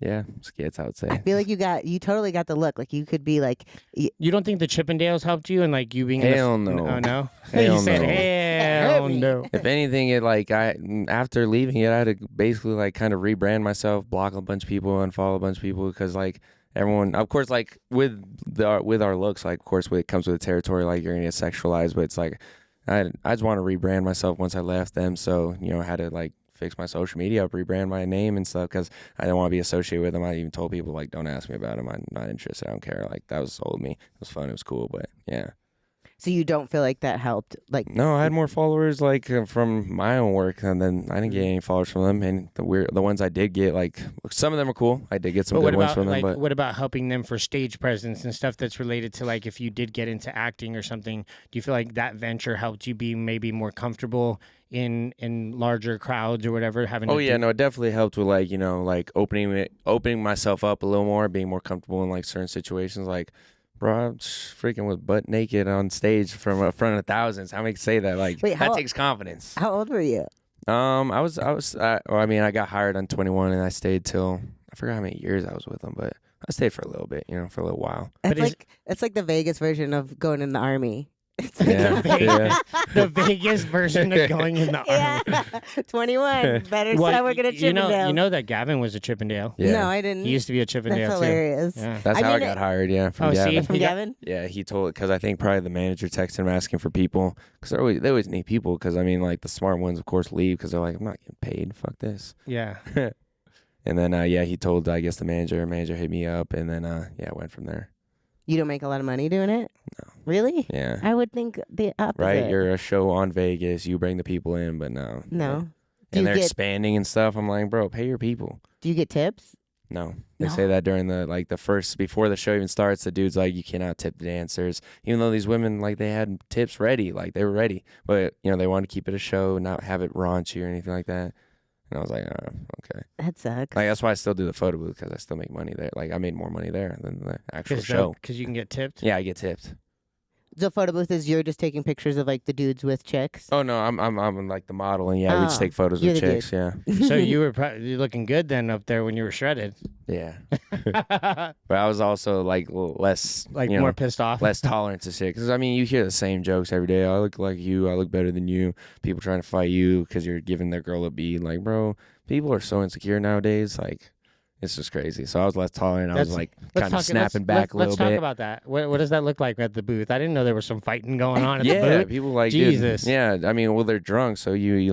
yeah, skits, I would say. I feel like you totally got the look. Like, you could be like, You don't think the Chippendales helped you and like you being Hell in the no. Oh no. Hell You said no. hell no. If anything, it like after leaving it, I had to basically like kind of rebrand myself, block a bunch of people, unfollow a bunch of people, because like everyone, of course, like with our looks, like of course it comes with the territory, like you're gonna get sexualized, but it's like I just want to rebrand myself once I left them, so I had to like fix my social media up, rebrand my name and stuff, because I didn't want to be associated with them. I even told people like, don't ask me about them. I'm not interested. I don't care. Like that was sold me. It was fun. It was cool, but yeah. so you don't feel like that helped? Like, No, I had more followers like from my own work, and then I didn't get any followers from them. And the ones I did get, like some of them are cool. I did get some But good ones from them. like But what about helping them for stage presence and stuff that's related to like if you did get into acting or something? Do you feel like that venture helped you be maybe more comfortable in larger crowds or whatever? no, it definitely helped with like like opening myself up a little more, being more comfortable in like certain situations. Like, bro, I'm just freaking was butt naked on stage from in front of thousands. How many say that? Like, Wait, that takes confidence. how old were you? I got hired on 21, and I stayed till I forgot how many years I was with them, but I stayed for a little bit, for a little while. It's like the Vegas version of going in the army. It's like Yeah, The Vegas version of going in the army. yeah. 21. Better Well, start working at Chippendale. you know that Gavin was a Chippendale. yeah. No, I didn't. He used to be a Chippendale That's too. hilarious. Yeah. That's I how I mean, got hired. Yeah, from Oh, see? Gavin. From He got- Gavin? Yeah, he told because I think probably the manager texted him asking for people because they always need people because I mean like the smart ones of course leave because they're like I'm not getting paid. Fuck this. Yeah. And then he told I guess the manager hit me up and then I went from there. You don't make a lot of money doing it? No. Really? Yeah. I would think the opposite. Right, you're a show on Vegas. You bring the people in, but no. No. Do And you they're get expanding and stuff. I'm like, bro, pay your people. do you get tips? No, they No. say that during the first before the show even starts. The dude's like, you cannot tip the dancers, even though these women like they had tips ready, like they were ready, but they wanted to keep it a show, not have it raunchy or anything like that. And I was like, oh, okay. That sucks. Like that's why I still do the photo booth because I still make money there. Like I made more money there than the actual show. Because you can get tipped. Yeah, I get tipped. The photo booth is you're just taking pictures of like the dudes with chicks. Oh no, I'm like the model, and we just take photos you're with the dude. chicks. Yeah, So you were probably looking good then up there when you were shredded. yeah. But I was also like less, More pissed off. less tolerant to shit. Because I mean, you hear the same jokes every day. I look like you. I look better than you. People trying to fight you because you're giving their girl a beat. Like, bro, people are so insecure nowadays. Like, it's just crazy. So I was less tolerant. I was like kind of snapping back a little Let's talk bit. about that. What does that look like at the booth? I didn't know there was some fighting going on at the Yeah, booth. people like Jesus. Dude, yeah, I mean, well, they're drunk, so you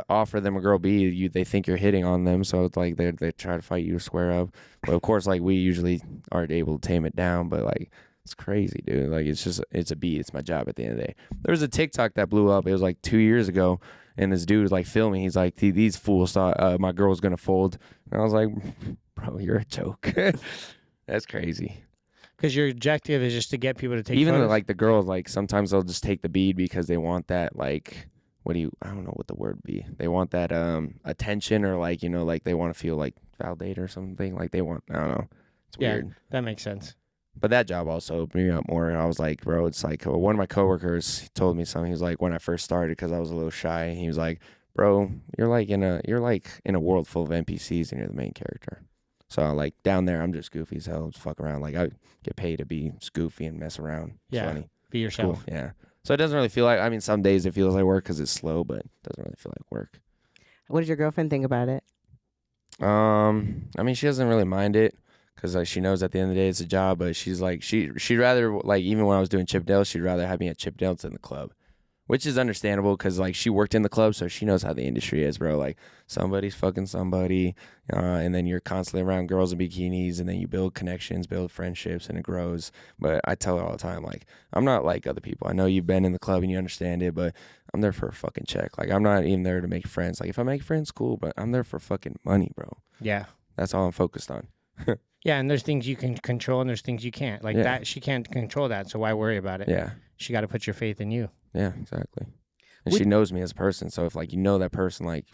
offer them a girl B, they think you're hitting on them, so it's like they try to fight you, square up. But of course, like we usually aren't able to tame it down, but like it's crazy, dude. Like it's a beat. It's my job at the end of the day. There was a TikTok that blew up. It was like 2 years ago, and this dude was like filming. He's like, these fools thought my girl was gonna fold, and I was like, bro, you're a joke. That's crazy. Because your objective is just to get people to take Even photos. like the girls, like sometimes they'll just take the bead because they want that like I don't know what the word would be. They want that attention or like like they want to feel like validated or something. Like they want I don't know. It's weird. That makes sense. But that job also opened me up more. And I was like, bro, it's like one of my coworkers told me something. He was like, when I first started, because I was a little shy, he was like, bro, you're like in a world full of NPCs and you're the main character. So like down there, I'm just goofy as hell, just fuck around. Like I get paid to be goofy and mess around. It's funny. Be yourself. Cool. Yeah. So it doesn't really feel like. I mean, some days it feels like work because it's slow, but it doesn't really feel like work. What does your girlfriend think about it? I mean, she doesn't really mind it because like she knows at the end of the day it's a job. But she's like she'd rather like even when I was doing Chippendale, she'd rather have me at Chippendale than the club. Which is understandable because, like, she worked in the club, so she knows how the industry is, bro. Like, somebody's fucking somebody, and then you're constantly around girls in bikinis, and then you build connections, build friendships, and it grows. But I tell her all the time, like, I'm not like other people. I know you've been in the club and you understand it, but I'm there for a fucking check. Like, I'm not even there to make friends. Like, if I make friends, cool, but I'm there for fucking money, bro. Yeah. That's all I'm focused on. Yeah, and there's things you can control and there's things you can't. Like that, she can't control that, so why worry about it? Yeah. She got to put your faith in you. Yeah, exactly. And she knows me as a person, so if, like, you know that person, like,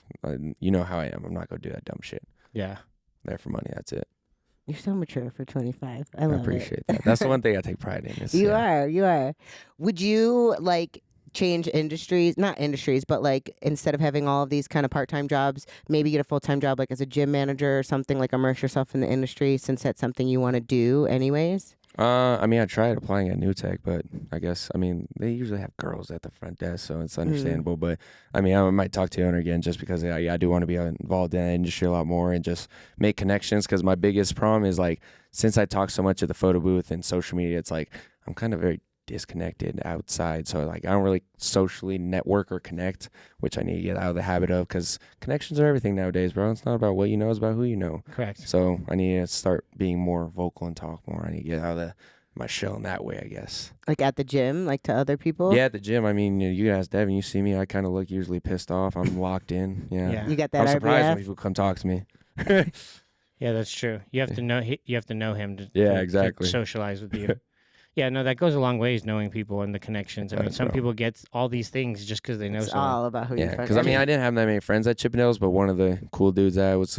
you know how I am. I'm not going to do that dumb shit. Yeah. There for money, that's it. You're so mature for 25. I I appreciate that. That's the one thing I take pride in. Is, you are. Would you, like, change industries, not industries, but like instead of having all of these kind of part-time jobs, maybe get a full-time job like as a gym manager or something, like immerse yourself in the industry since that's something you want to do anyways? I mean, I tried applying at New Tech, but I guess, I mean, they usually have girls at the front desk, so it's understandable. But I mean, I might talk to the owner again just because I do want to be involved in the industry a lot more and just make connections. Because my biggest problem is, like, since I talk so much at the photo booth and social media, it's like I'm kind of very disconnected outside, so like I don't really socially network or connect, which I need to get out of the habit of, because connections are everything nowadays, bro. It's not about what you know, it's about who you know. Correct. So I need to start being more vocal and talk more. I need to get out of my shell in that way, I guess. Like at the gym, like to other people? Yeah, at the gym. I mean, you ask Devin, you see me, I kind of look usually pissed off. I'm locked in. Yeah. You got that I'm surprised when RBF? people come talk to me. Yeah, that's true. You have to know. You have to know him to, Yeah, to exactly. socialize with you. Yeah, no, that goes a long ways, knowing people and the connections. I mean, some people get all these things just because they know It's someone. all about who you Yeah, fucking because I mean, I didn't have that many friends at Chippendales, but one of the cool dudes that I was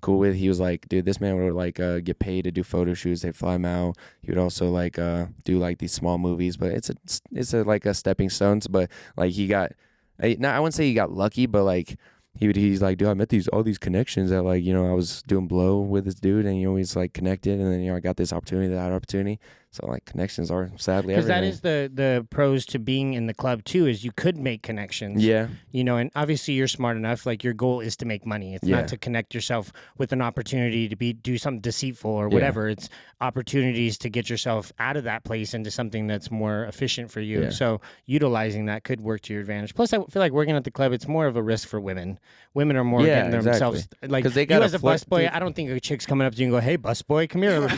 cool with, he was like, dude, this man would like get paid to do photo shoots. They'd fly him out. He would also like do like these small movies, but it's like a stepping stones. But like he got, I wouldn't say he got lucky, but like he's like, dude, I met all these connections that, like, you know, I was doing blow with this dude, and you always like connected, and then, you know, I got this opportunity, that opportunity. So like connections are sadly everything. Because that is the pros to being in the club too, is you could make connections. Yeah. You know, and obviously you're smart enough. Like, your goal is to make money. It's not to connect yourself with an opportunity to do something deceitful or whatever. It's opportunities to get yourself out of that place into something that's more efficient for you. Yeah. So utilizing that could work to your advantage. Plus, I feel like working at the club, it's more of a risk for women. Women are more getting themselves like, 'cause they you gotta as a flirt, busboy. dude. I don't think a chick's coming up to you and go, "Hey, busboy, come here,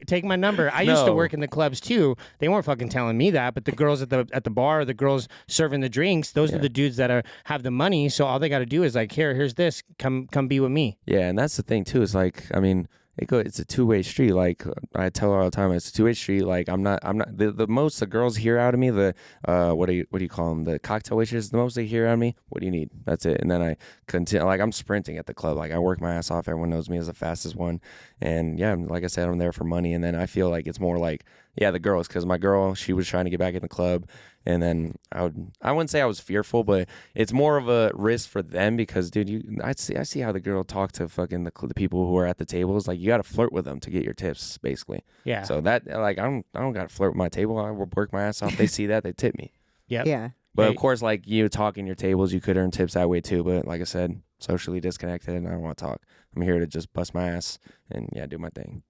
take my number." I used to No. work in the clubs too. They weren't fucking telling me that, but the girls at the bar, the girls serving the drinks, those are the dudes that have the money. So all they got to do is like, here's this, come be with me. Yeah, and that's the thing too. Is like, I mean, it's a two-way street. Like I tell her all the time, it's a two-way street. Like I'm not the most the girls hear out of me, the what do you call them, the cocktail waitresses, the most they hear out of me, what do you need? That's it. And then I continue, like, I'm sprinting at the club. Like, I work my ass off. Everyone knows me as the fastest one. And yeah, like I said, I'm there for money. And then I feel like it's more like, yeah, the girls, because my girl, she was trying to get back in the club. And then I wouldn't say I was fearful, but it's more of a risk for them because, dude, I see how the girl talk to fucking the people who are at the tables. Like, you got to flirt with them to get your tips, basically. Yeah. So that, like, I don't got to flirt with my table. I work my ass off. They see that, they tip me. Yep. Yeah. But of course, like, you talking your tables, you could earn tips that way too. But like I said, socially disconnected, and I don't want to talk. I'm here to just bust my ass and do my thing.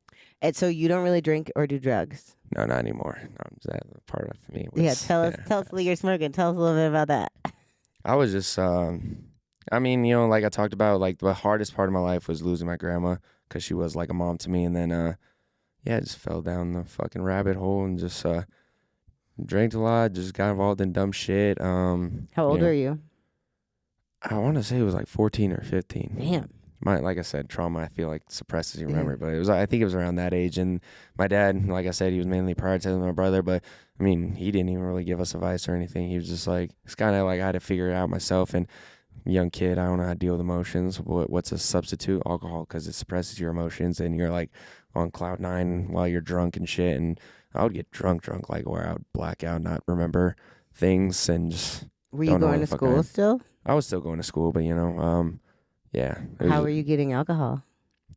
And so you don't really drink or do drugs? No, not anymore. That part of me was, Tell us what you're smoking. Tell us a little bit about that. I was just, I mean, you know, like I talked about, like, the hardest part of my life was losing my grandma because she was like a mom to me. And then, I just fell down the fucking rabbit hole and just drank a lot, just got involved in dumb shit. How old are you? I want to say it was like 14 or 15. Damn. Like I said, trauma, I feel like suppresses your memory, but I think it was around that age. And my dad, like I said, he was mainly prioritizing my brother, but I mean, he didn't even really give us advice or anything. He was just like, it's kind of like I had to figure it out myself. And young kid, I don't know how to deal with emotions. What's a substitute? Alcohol, because it suppresses your emotions, and you're like on cloud nine while you're drunk and shit. And I would get drunk, like where I would black out, not remember things, and just. Were you going to school still? I was still going to school, but yeah. How were you getting alcohol?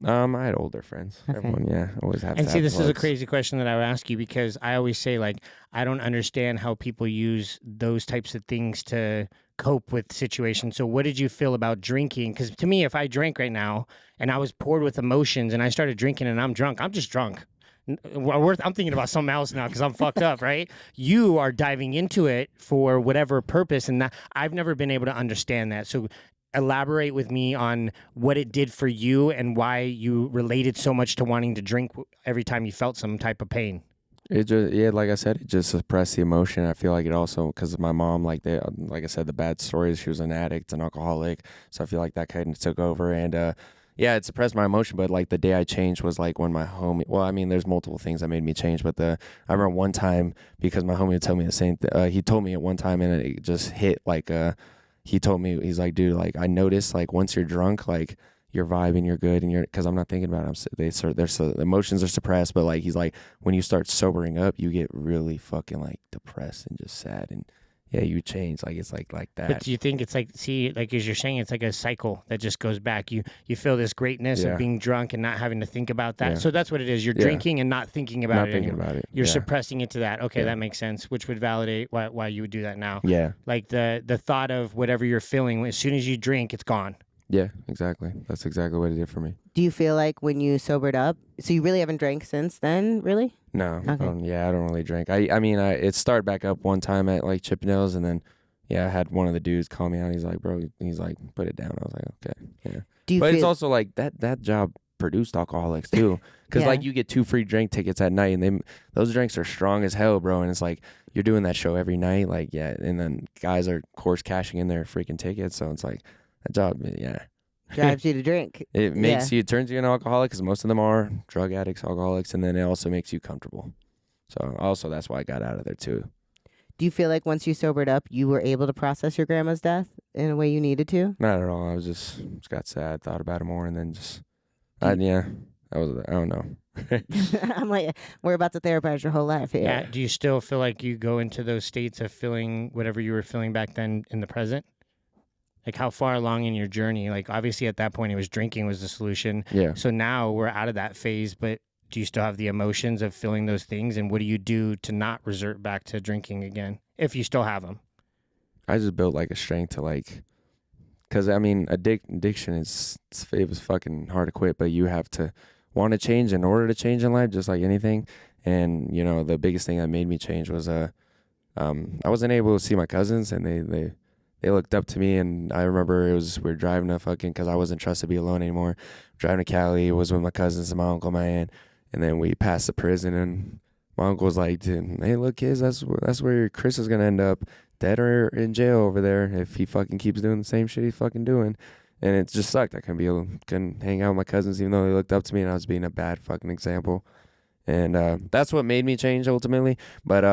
I had older friends. Okay. Everyone, always have. And see, this is a plugs. crazy question that I would ask you, because I always say, like, I don't understand how people use those types of things to cope with situations. So what did you feel about drinking? Because to me, if I drank right now and I was poured with emotions and I started drinking and I'm drunk, I'm just drunk. I'm thinking about something else now because I'm fucked up, right? You are diving into it for whatever purpose, and that I've never been able to understand that. So elaborate with me on what it did for you and why you related so much to wanting to drink every time you felt some type of pain. It just, yeah, like I said, it just suppressed the emotion. I feel like it also, because my mom, like like I said, the bad stories, she was an addict, an alcoholic. So I feel like that kind of took over. And yeah, it suppressed my emotion. But like the day I changed was like when my homie, well, I mean, there's multiple things that made me change. But I remember one time, because my homie would tell me the same thing. He told me at one time, and it just hit like, he told me, he's like, dude, like I noticed like once you're drunk, like you're vibing, you're good, and because I'm not thinking about it. The emotions are suppressed, but like he's like, when you start sobering up, you get really fucking like depressed and just sad, and yeah, you change. Like it's like that. But do you think it's like, see, like as you're saying, it's like a cycle that just goes back. You feel this greatness of being drunk and not having to think about that. So that's what it is. You're drinking and not thinking about it anymore. About it. You're suppressing it to that. Okay, that makes sense, which would validate why you would do that now. Yeah. Like the thought of whatever you're feeling, as soon as you drink, it's gone. Yeah, exactly. That's exactly what it did for me. Do you feel like when you sobered up, so you really haven't drank since then, really? No. Okay. Yeah, I don't really drink. I mean, it started back up one time at like Chippendales, and then yeah, I had one of the dudes call me out. He's like, bro, he's like, put it down. I was like, okay, yeah. Do you But feel it's also like that job produced alcoholics too, because like you get 2 free drink tickets at night, and those drinks are strong as hell, bro. And it's like you're doing that show every night, like yeah, and then guys are of course cashing in their freaking tickets, so it's like that job, yeah. drives you to drink? It makes you, it turns you into an alcoholic, because most of them are drug addicts, alcoholics, and then it also makes you comfortable. So also that's why I got out of there too. Do you feel like once you sobered up, you were able to process your grandma's death in a way you needed to? Not at all. I was just got sad, thought about it more, and then just, I don't know. I'm like, we're about to therapize your whole life here. Yeah. Do you still feel like you go into those states of feeling whatever you were feeling back then in the present? Like how far along in your journey? Like obviously at that point it was drinking was the solution. Yeah. So now we're out of that phase, but do you still have the emotions of feeling those things? And what do you do to not resort back to drinking again, if you still have them? I just built like a strength to like, because I mean, addiction it was fucking hard to quit, but you have to want to change in order to change in life, just like anything. And you know, the biggest thing that made me change was I wasn't able to see my cousins, and they looked up to me. And I remember we were driving to fucking, because I wasn't trusted to be alone anymore. Driving to Cali, was with my cousins and my uncle, my aunt, and then we passed the prison, and my uncle was like, hey, look, kids, that's where Chris is gonna end up, dead or in jail over there, if he fucking keeps doing the same shit he's fucking doing. And it just sucked. I couldn't hang out with my cousins, even though they looked up to me, and I was being a bad fucking example. And that's what made me change ultimately. But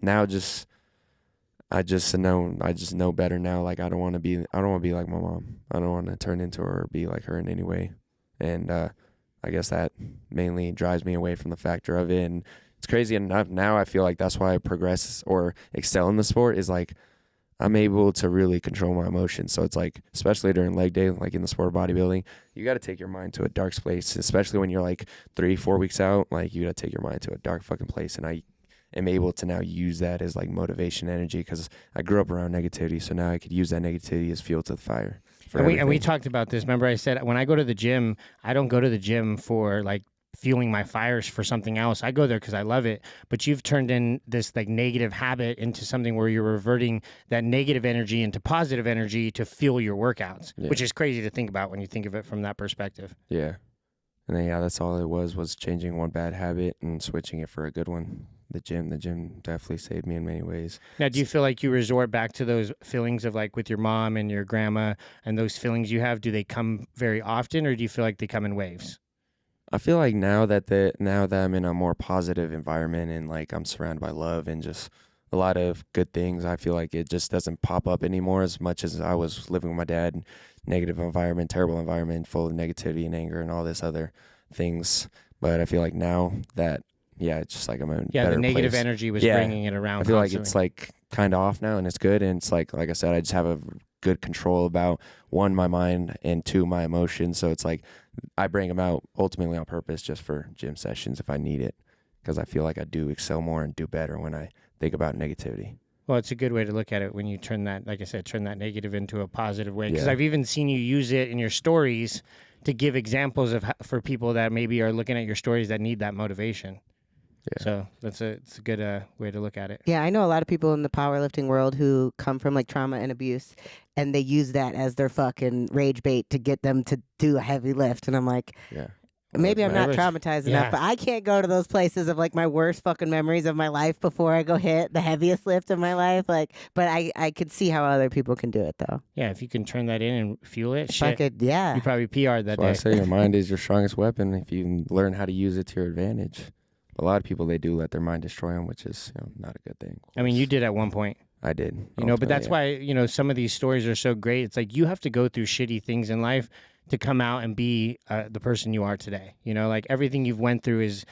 now I just know better now. Like I don't want to be like my mom. I don't want to turn into her or be like her in any way. And I guess that mainly drives me away from the factor of it. And it's crazy enough now. I feel like that's why I progress or excel in the sport, is like I'm able to really control my emotions. So it's like, especially during leg day, like in the sport of bodybuilding, you got to take your mind to a dark place, especially when you're like 3-4 weeks out. Like you got to take your mind to a dark fucking place. And I am able to now use that as like motivation, energy, because I grew up around negativity. So now I could use that negativity as fuel to the fire. And we talked about this. Remember I said when I go to the gym, I don't go to the gym for like fueling my fires for something else. I go there because I love it. But you've turned in this like negative habit into something where you're reverting that negative energy into positive energy to fuel your workouts, which is crazy to think about when you think of it from that perspective. Yeah. And then, yeah, that's all it was changing one bad habit and switching it for a good one. The gym definitely saved me in many ways. Now, do you feel like you resort back to those feelings of like with your mom and your grandma and those feelings you have? Do they come very often, or do you feel like they come in waves? I feel like now that I'm in a more positive environment and like I'm surrounded by love and just a lot of good things, I feel like it just doesn't pop up anymore as much as I was living with my dad. Negative environment, terrible environment, full of negativity and anger and all this other things. But I feel like now that, yeah, it's just like I'm in a better the negative place. energy was bringing it around. I feel constantly. like it's like kind of off now, and it's good. And it's like I said, I just have a good control about 1, my mind, and 2, my emotions. So it's like I bring them out ultimately on purpose just for gym sessions if I need it, because I feel like I do excel more and do better when I think about negativity. Well, it's a good way to look at it when you turn that, like I said, turn that negative into a positive way. Because I've even seen you use it in your stories to give examples of for people that maybe are looking at your stories that need that motivation. Yeah. So it's a good way to look at it. Yeah, I know a lot of people in the powerlifting world who come from like trauma and abuse, and they use that as their fucking rage bait to get them to do a heavy lift. And I'm like, yeah. Maybe I'm not Whatever. traumatized Yeah. enough, but I can't go to those places of like my worst fucking memories of my life before I go hit the heaviest lift of my life. Like, but I could see how other people can do it though. Yeah, if you can turn that in and fuel it, If I shit, could, yeah. you probably PR'd that That's why I day. say your mind is your strongest weapon if you can learn how to use it to your advantage. A lot of people, they do let their mind destroy them, which is not a good thing. I mean, you did at one point. I did. But that's why, some of these stories are so great. It's like you have to go through shitty things in life to come out and be the person you are today. Like everything you've went through is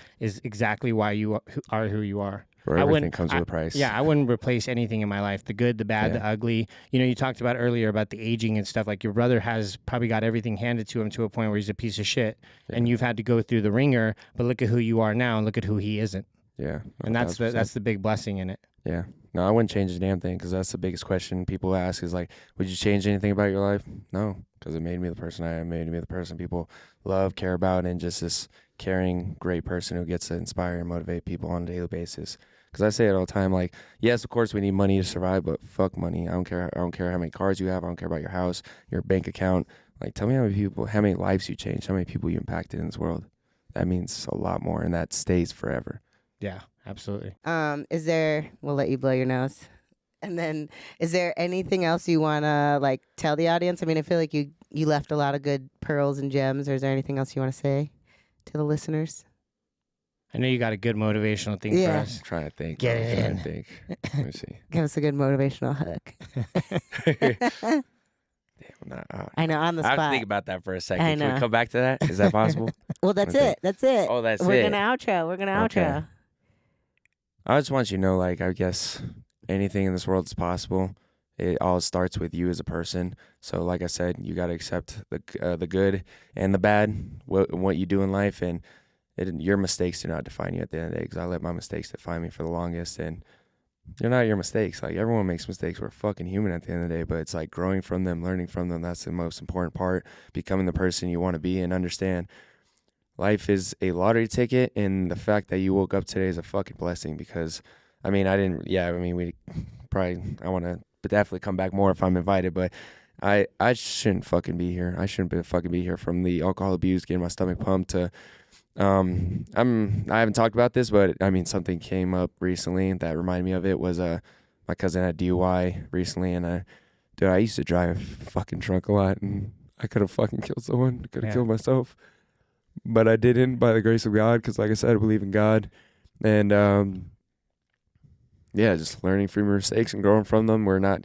exactly why you are who you are. Or everything comes with a price. Yeah, I wouldn't replace anything in my life. The good, the bad, the ugly. You talked about earlier about the aging and stuff. Like your brother has probably got everything handed to him to a point where he's a piece of shit. Yeah. And you've had to go through the ringer, but look at who you are now and look at who he isn't. Yeah. And that's the big blessing in it. Yeah. No, I wouldn't change a damn thing because that's the biggest question people ask is like, would you change anything about your life? No, because it made me the person I am, made me the person people love, care about, and just this caring, great person who gets to inspire and motivate people on a daily basis. Because I say it all the time, like, yes, of course we need money to survive, but fuck money. I don't care how many cars you have. I don't care about your house, your bank account. Like, tell me how many lives you changed, how many people you impacted in this world. That means a lot more, and that stays forever. Yeah, absolutely. We'll let you blow your nose. And then is there anything else you want to like tell the audience? I mean, I feel like you left a lot of good pearls and gems. Or is there anything else you want to say to the listeners? I know you got a good motivational thing for us. I'm trying to think. Get it in. Let me see. Give us a good motivational hook. Damn, I know, on the spot. I have to think about that for a second. I know. Can we come back to that? Is that possible? Well, that's it. That's it. Oh, that's We're it. gonna outro. Okay. I just want you to know, like, I guess anything in this world is possible. It all starts with you as a person. So, like I said, you got to accept the good and the bad, what you do in life, and your mistakes do not define you at the end of the day. Because I let my mistakes define me for the longest, and they're not your mistakes. Like, everyone makes mistakes. We're fucking human at the end of the day, but it's like growing from them, learning from them. That's the most important part. Becoming the person you want to be and understand. Life is a lottery ticket, and the fact that you woke up today is a fucking blessing because, I want to definitely come back more if I'm invited, but I shouldn't fucking be here. I shouldn't fucking be here from the alcohol abuse, getting my stomach pumped to, I haven't talked about this, but I mean, something came up recently that reminded me of it was, my cousin had DUI recently, and I used to drive fucking drunk a lot, and I could have fucking killed someone, could have killed myself. But I didn't, by the grace of God, because like I said, I believe in God. And just learning from your mistakes and growing from them. We're not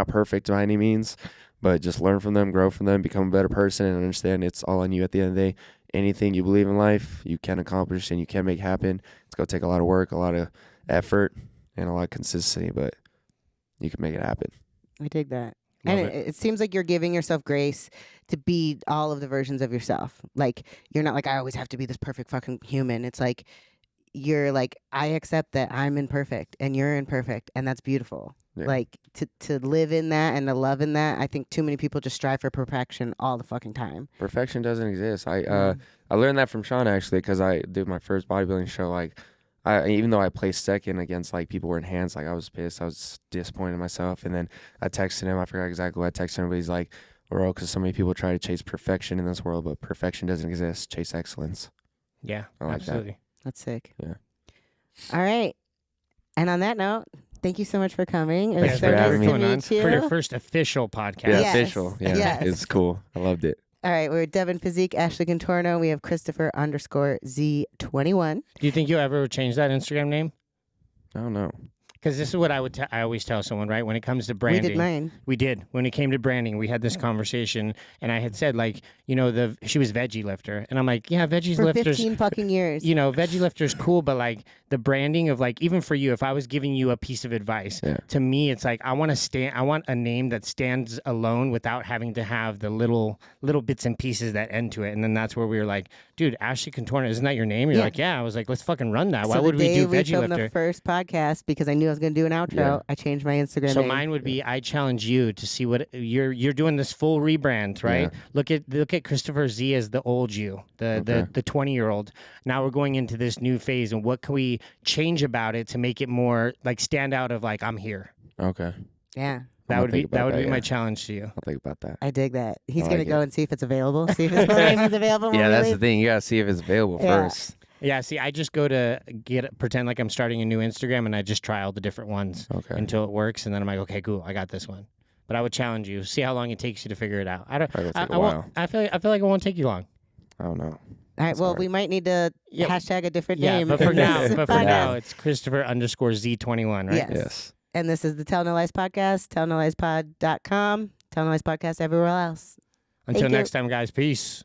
perfect by any means, but just learn from them, grow from them, become a better person, and understand it's all on you at the end of the day. Anything you believe in life, you can accomplish and you can make happen. It's going to take a lot of work, a lot of effort, and a lot of consistency, but you can make it happen. I dig that. Love And it seems like you're giving yourself grace to be all of the versions of yourself. Like, you're not like, I always have to be this perfect fucking human. It's like, you're like, I accept that I'm imperfect and you're imperfect, and that's beautiful. Yeah. Like, to live in that and to love in that, I think too many people just strive for perfection all the fucking time. Perfection doesn't exist. I learned that from Sean, actually, because I did my first bodybuilding show. Like, even though I placed second against, like, people were in hands, like, I was pissed. I was disappointed in myself. And then I texted him. I forgot exactly what I texted him, but he's like, bro, because so many people try to chase perfection in this world, but perfection doesn't exist. Chase excellence. Yeah, I like absolutely. That. That's sick. Yeah. All right. And on that note, thank you so much for coming. It was Thanks so for nice having me. to meet you. For your first official podcast. Yeah, Yes. official. Yeah, Yes. It's cool. I loved it. All right, we're Devin Physique, Ashley Contorno. We have Christopher_Z21. Do you think you'll ever change that Instagram name? I don't know. Because this is what I always tell someone, right? When it comes to branding. We did mine. We did. When it came to branding, we had this conversation, and I had said, like, she was veggie lifter. And I'm like, yeah, veggie For lifters. 15 fucking years. Veggie lifter's cool, but like the branding of, like, even for you, if I was giving you a piece of advice, to me, it's like, I want a name that stands alone without having to have the little bits and pieces that end to it. And then that's where we were like, dude, Ashley Contorno, isn't that your name? You're like, yeah. I was like, let's fucking run that. Why would we do veggie filmed lifter? the first podcast, because I knew I was going to do an outro, I changed my Instagram So name. mine would be, I challenge you to see what you're doing this full rebrand, right? Yeah. Look at Christopher Z as the old you, the 20-year-old. Now we're going into this new phase, and what can we change about it to make it more like stand out of, like, I'm here. Okay. Yeah. That would be yeah. my challenge to you. I'll think about that. I dig that. He's I gonna like go it. and see if it's available. See if his full name is available. when Yeah, we that's the leave. thing. You gotta see if it's available Yeah. first. Yeah, see, I just go to pretend like I'm starting a new Instagram, and I just try all the different ones Okay. until it works, and then I'm like, okay, cool, I got this one. But I would challenge you. See how long it takes you to figure it out. Probably take a I won't. while. I feel like it won't take you long. I don't know. All right. It's Well, hard. we might need to Yeah. hashtag a different Yeah, name. but for in now, this podcast. it's Christopher_Z21, right? Yes. Yes. And this is the Tell No Lies podcast. TellNoLiesPod.com. Tell No Lies podcast everywhere else. Until Thank you. next time, guys. Peace.